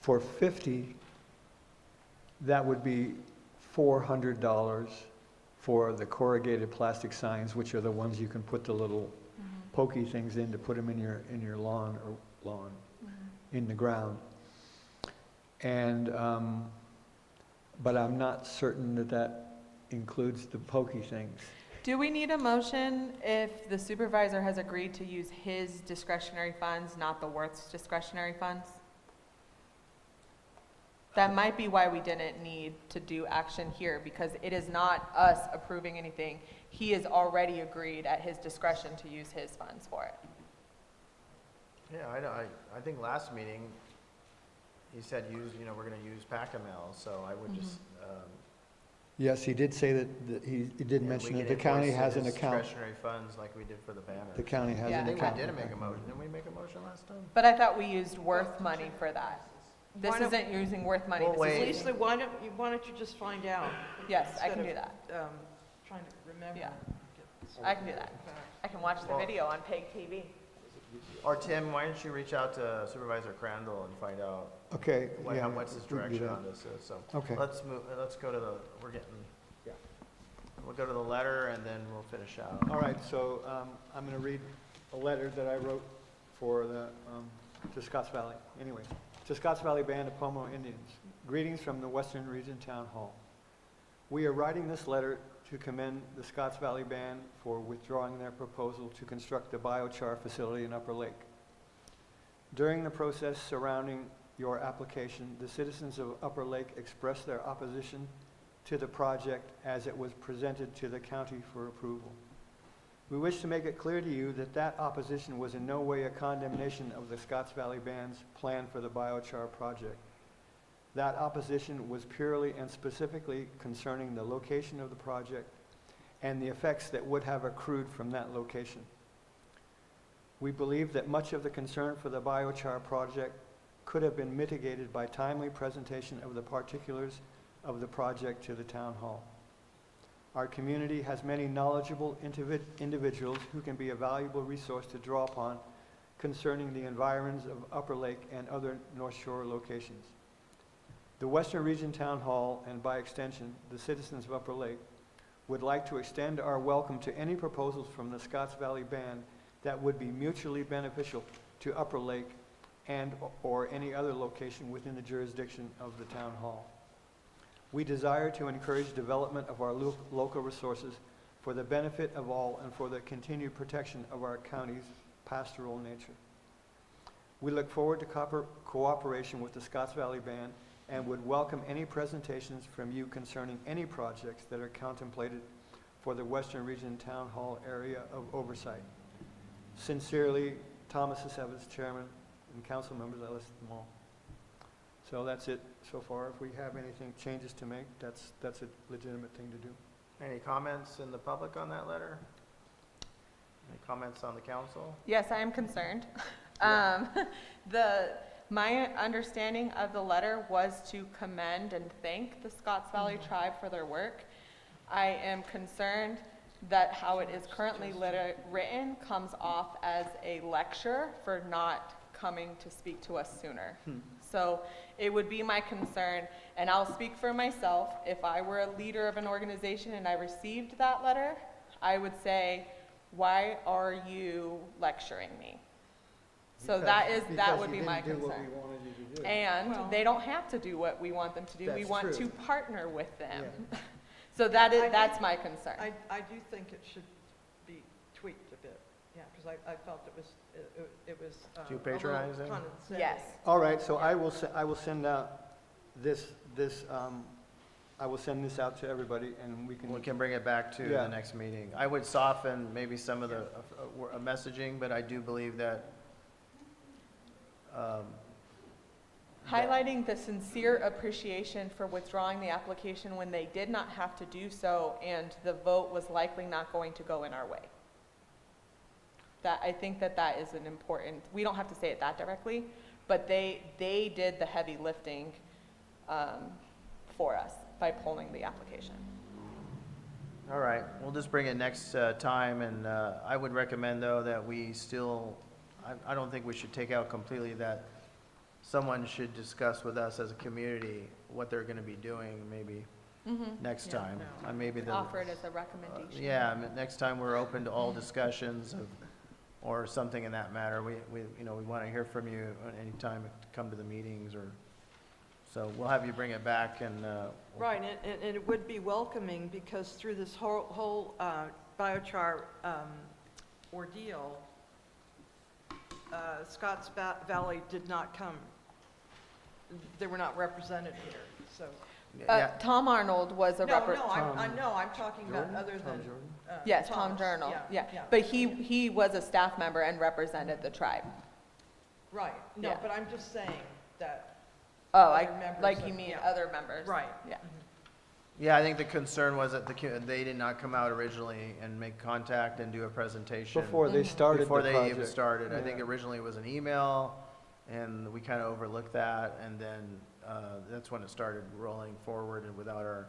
for 50, that would be $400 for the corrugated plastic signs, which are the ones you can put the little pokey things in to put them in your lawn, in the ground. And, but I'm not certain that includes the pokey things. Do we need a motion if the supervisor has agreed to use his discretionary funds, not the Worth's discretionary funds? That might be why we didn't need to do action here, because it is not us approving anything. He has already agreed at his discretion to use his funds for it. Yeah, I think last meeting, he said we're gonna use PACML, so I would just, Yes, he did say that, he did And mention we that can the county enforce has an his account. discretionary funds like we did for the banner. The county has Yeah. I an think we account. did make a motion. Didn't we make a motion last time? But I thought we used worth money for that. This Why don't- isn't using worth money. We'll This is wait. using- Lisa, why don't you just find out? Yes, I can instead do of, that. Trying to remember. Yeah. I can do that. I can watch the Well- video on PEG TV. Or Tim, why don't you reach out to Supervisor Crandall and find out Okay, yeah. what's his we can do direction that. on this is, so. Okay. Let's move, let's go to the, we're getting, we'll go to the letter and then we'll finish out. All right, so I'm going to read a letter that I wrote for to Scotts Valley. Anyway, to Scotts Valley Band of Pomo Indians, greetings from the Western Region Town Hall. We are writing this letter to commend the Scotts Valley Band for withdrawing their proposal to construct the biochar facility in Upper Lake. During the process surrounding your application, the citizens of Upper Lake expressed their opposition to the project as it was presented to the county for approval. We wish to make it clear to you that that opposition was in no way a condemnation of the Scotts Valley Band's plan for the biochar project. That opposition was purely and specifically concerning the location of the project and the effects that would have accrued from that location. We believe that much of the concern for the biochar project could have been mitigated by timely presentation of the particulars of the project to the town hall. Our community has many knowledgeable individuals who can be a valuable resource to draw upon concerning the environs of Upper Lake and other North Shore locations. The Western Region Town Hall, and by extension, the citizens of Upper Lake, would like to extend our welcome to any proposals from the Scotts Valley Band that would be mutually beneficial to Upper Lake and or any other location within the jurisdiction of the town hall. We desire to encourage development of our local resources for the benefit of all and for the continued protection of our county's pastoral nature. We look forward to cooperation with the Scotts Valley Band and would welcome any presentations from you concerning any projects that are contemplated for the Western Region Town Hall area of oversight. Sincerely, Thomas Evans, Chairman, and council members, I listed them all. So that's it so far. If we have anything, changes to make, that's a legitimate thing to do. Any comments in the public on that letter? Any comments on the council? Yes, I am concerned. Yeah. My understanding of the letter was to commend and thank the Scotts Valley tribe for their work. I am concerned that how it is currently written comes off as a lecture for not coming to speak to us sooner. So it would be my concern, and I'll speak for myself, if I were a leader of an organization and I received that letter, I would say, why are you lecturing me? So that would be my concern. Because you didn't do what we wanted you to do. And Well- they don't have to do what we want them to do. We That's want true. to partner with them. Yeah. So I that's think- my concern. I do think it should be tweaked a bit, yeah, because I felt it was Too a little patronizing? condescending. Yes. All right, so I will send out I will send this out to everybody, and we can bring it back to Yeah. the next meeting. I would soften maybe some of the messaging, but I do believe that Highlighting the sincere appreciation for withdrawing the application when they did not have to do so and the vote was likely not going to go in our way. I think that is an important, we don't have to say it that directly, but they did the heavy lifting for us by pulling the application. All right, we'll just bring it next time, and I would recommend, though, that we still, I don't think we should take out completely that someone should discuss with us as a community what they're going to be doing maybe next Yeah. time. Maybe Offer it as a recommendation. yeah, I mean, next time we're open to all discussions of, or something in that matter. We want to hear from you anytime to come to the meetings, or, so we'll have you bring it back and. Right, and it would be welcoming, because through this whole biochar ordeal, Scotts Valley did not come, they were not represented here, so. Tom Arnold was a No, representative. I'm talking about other than. Yes, Tom Thomas, Journal, yeah. yeah. But he was a staff member and represented the tribe. Right, no, Yeah. but I'm just saying that. Oh, Other members like of- you mean yeah. other members? Right. Yeah. Yeah, I think the concern was that they did not come out originally and make contact and do a presentation. Before they started the Before they even project. started. I think Yeah. originally it was an email, and we kind of overlooked that, and then that's when it started rolling forward and without our,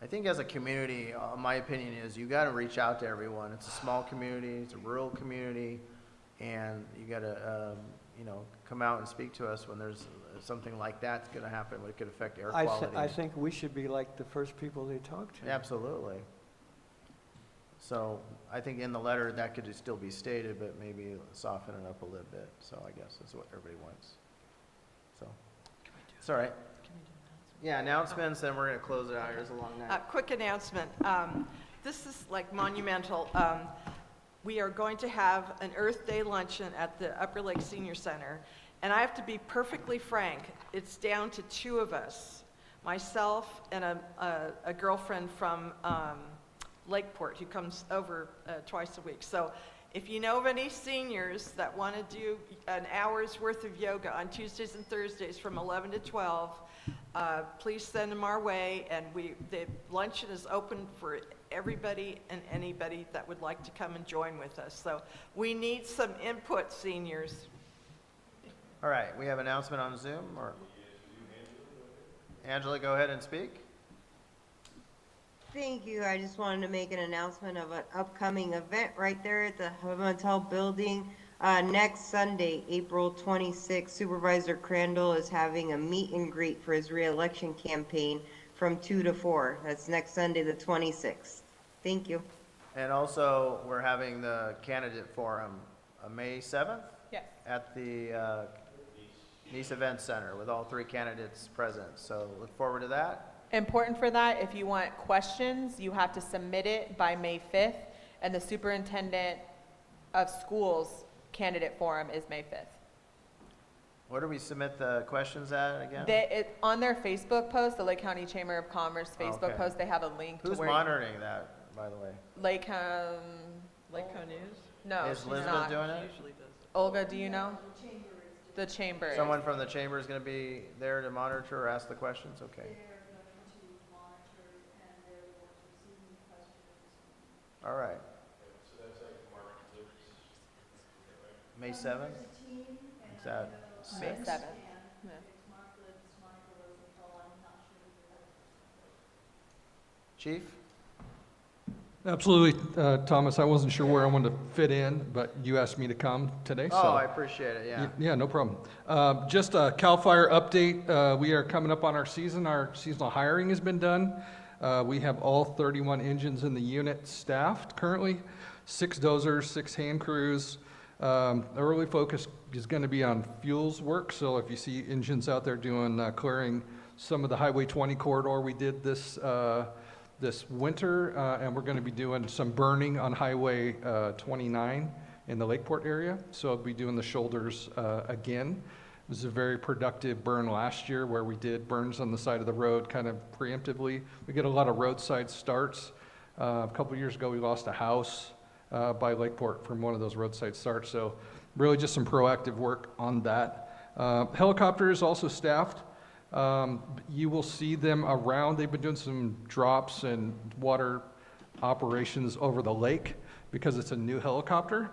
I think as a community, my opinion is you got to reach out to everyone. It's a small community, it's a rural community, and you got to, come out and speak to us when there's something like that's going to happen, what could affect air quality. I think we should be like the first people they talk to. Absolutely. So I think in the letter, that could still be stated, but maybe soften it up a little bit. So I guess that's what everybody wants. So, it's all right. Yeah, announcements, then we're going to close it out. Here's a long night. Quick announcement. This is like monumental. We are going to have an Earth Day luncheon at the Upper Lake Senior Center. And I have to be perfectly frank, it's down to two of us, myself and a girlfriend from Lakeport who comes over twice a week. So if you know of any seniors that want to do an hour's worth of yoga on Tuesdays and Thursdays from 11 to 12, please send them our way. And the luncheon is open for everybody and anybody that would like to come and join with us. So we need some input, seniors. All right, we have an announcement on Zoom, or? Angela, go ahead and speak. Thank you. I just wanted to make an announcement of an upcoming event right there at the Hotel building. Next Sunday, April 26th, Supervisor Crandall is having a meet and greet for his reelection campaign from 2 to 4. That's next Sunday, the 26th. Thank you. And also, we're having the candidate forum, May 7th? Yes. At the Nice Event Center with all three candidates present. So look forward to that. Important for that, if you want questions, you have to submit it by May 5th, and the superintendent of schools candidate forum is May 5th. Where do we submit the questions at again? On their Facebook post, the Lake County Chamber of Commerce Facebook Okay. post, they have a link Who's to where monitoring that, by the way? Lakecom News? No, Is she's Elizabeth not. doing it? Usually does. Olga, do you know? The chamber. is. Someone from the chamber is going to be there to monitor or ask the questions? Okay. All right. May 7th? Is that May 6? 7th. Yeah. Chief? Absolutely, Thomas. I wasn't sure where I wanted to fit in, but you asked me to come today, so. Oh, I appreciate it, yeah. Yeah, no problem. Just a CAL FIRE update. We are coming up on our season. Our seasonal hiring has been done. We have all 31 engines in the unit staffed currently, 6 dozers, 6 hand crews. Early focus is going to be on fuels work, so if you see engines out there doing clearing some of the Highway 20 corridor we did this winter, and we're going to be doing some burning on Highway 29 in the Lakeport area, so I'll be doing the shoulders again. It was a very productive burn last year where we did burns on the side of the road kind of preemptively. We get a lot of roadside starts. A couple years ago, we lost a house by Lakeport from one of those roadside starts, so really just some proactive work on that. Helicopter is also staffed. You will see them around. They've been doing some drops and water operations over the lake because it's a new helicopter.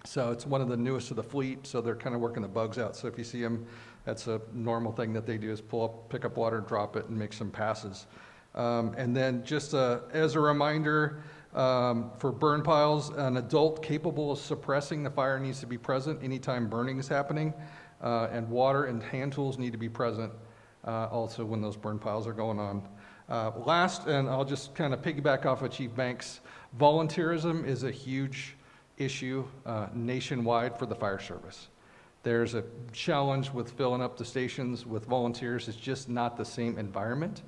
So it's one of the newest of the fleet, so they're kind of working the bugs out. So if you see them, that's a normal thing that they do is pick up water, drop it, and make some passes. And then just as a reminder, for burn piles, an adult capable of suppressing the fire needs to be present anytime burning is happening. And water and hand tools need to be present also when those burn piles are going on. Last, and I'll just kind of piggyback off of Chief Banks, volunteerism is a huge issue nationwide for the fire service. There's a challenge with filling up the stations with volunteers. It's just not the same environment.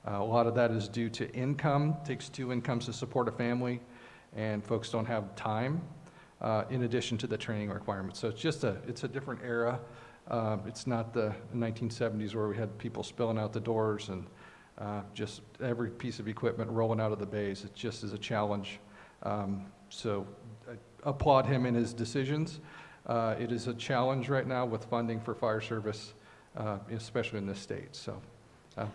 A lot of that is due to income. It takes 2 incomes to support a family, and folks don't have time in addition to the training requirements. So it's a different era. It's not the 1970s where we had people spilling out the doors and just every piece of equipment rolling out of the bays. It just is a challenge. So I applaud him in his decisions. It is a challenge right now with funding for fire service, especially in this state. So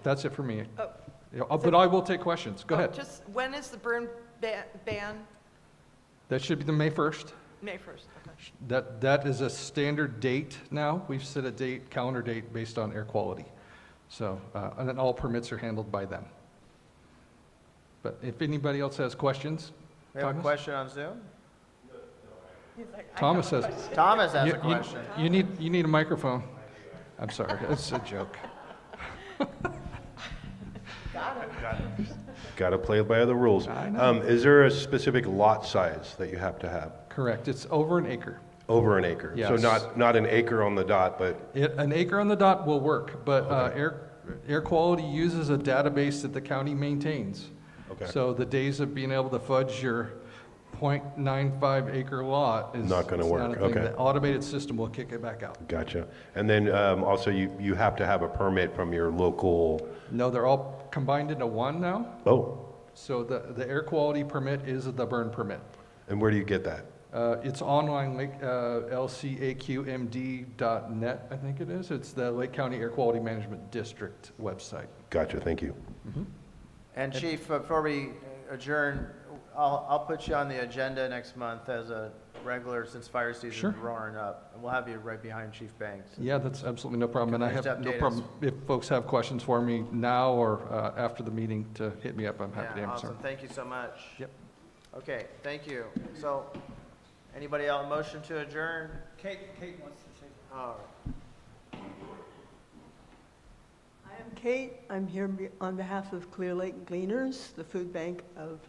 That's it for me. Oh. Yeah, but I will take questions. Go ahead. Just, when is the burn ban? That should be the May 1st. May 1st, okay. That is a standard date now. We've set a date, calendar date based on air quality. So, and then all permits are handled by them. But if anybody else has questions, We have a Thomas? question on Zoom? Thomas says. Thomas has You- a question. You need a microphone. I'm sorry, it's a joke. Got to play by the rules. I know. Is there a specific lot size that you have to have? Correct, it's over an acre. Over an acre? So Yes. not an acre on the dot, but, An acre on the dot will work, but Okay. air quality uses a database that the county maintains. Okay. So the days of being able to fudge your .95 acre lot is. Not gonna it's work, a thing. okay. The automated system will kick it back out. gotcha. And then also you have to have a permit from your local, No, they're all combined into one now. oh, So the air quality permit is the burn permit. and where do you get that? It's online, lcaqmd.net, I think it is. It's the Lake County Air Quality Management District website. Gotcha, thank you. And Chief, before we adjourn, I'll put you on the agenda next month as a regular since fire season's Sure. roaring up. And we'll have you right behind Chief Banks. Yeah, that's absolutely no problem, and I Just have no update problem if folks have questions for me now or after the meeting to hit me up, I'm happy to Yeah, answer. awesome. Thank you so much. Yep. Okay, thank you. So, anybody else, motion to adjourn? Kate wants to say something. All right. I am Kate. I'm here on behalf of Clear Lake Gleaners, the food bank of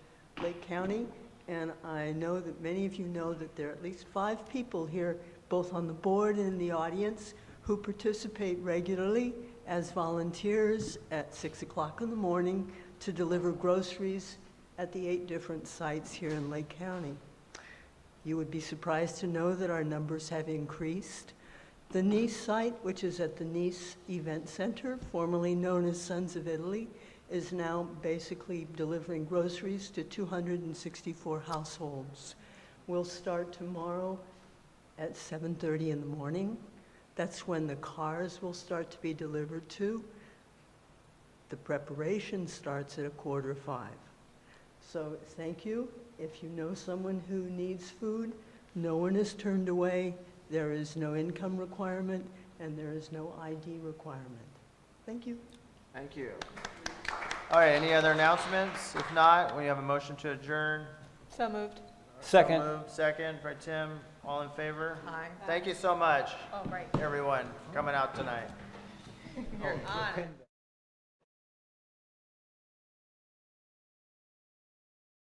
Lake County. And I know that many of you know that there are at least 5 people here, both on the board and in the audience, who participate regularly as volunteers at 6 o'clock in the morning to deliver groceries at the 8 different sites here in Lake County. You would be surprised to know that our numbers have increased. The Nice site, which is at the Nice Event Center, formerly known as Sons of Italy, is now basically delivering groceries to 264 households. We'll start tomorrow at 7:30 in the morning. That's when the cars will start to be delivered to. The preparation starts at 4:45. So thank you. If you know someone who needs food, no one is turned away. There is no income requirement, and there is no ID requirement. Thank you. Thank you. All right, any other announcements? If not, we have a motion to adjourn. So moved. So moved. Second by Tim. All in favor? Aye. Thank you so much, Oh, right. everyone, coming out tonight. You're on.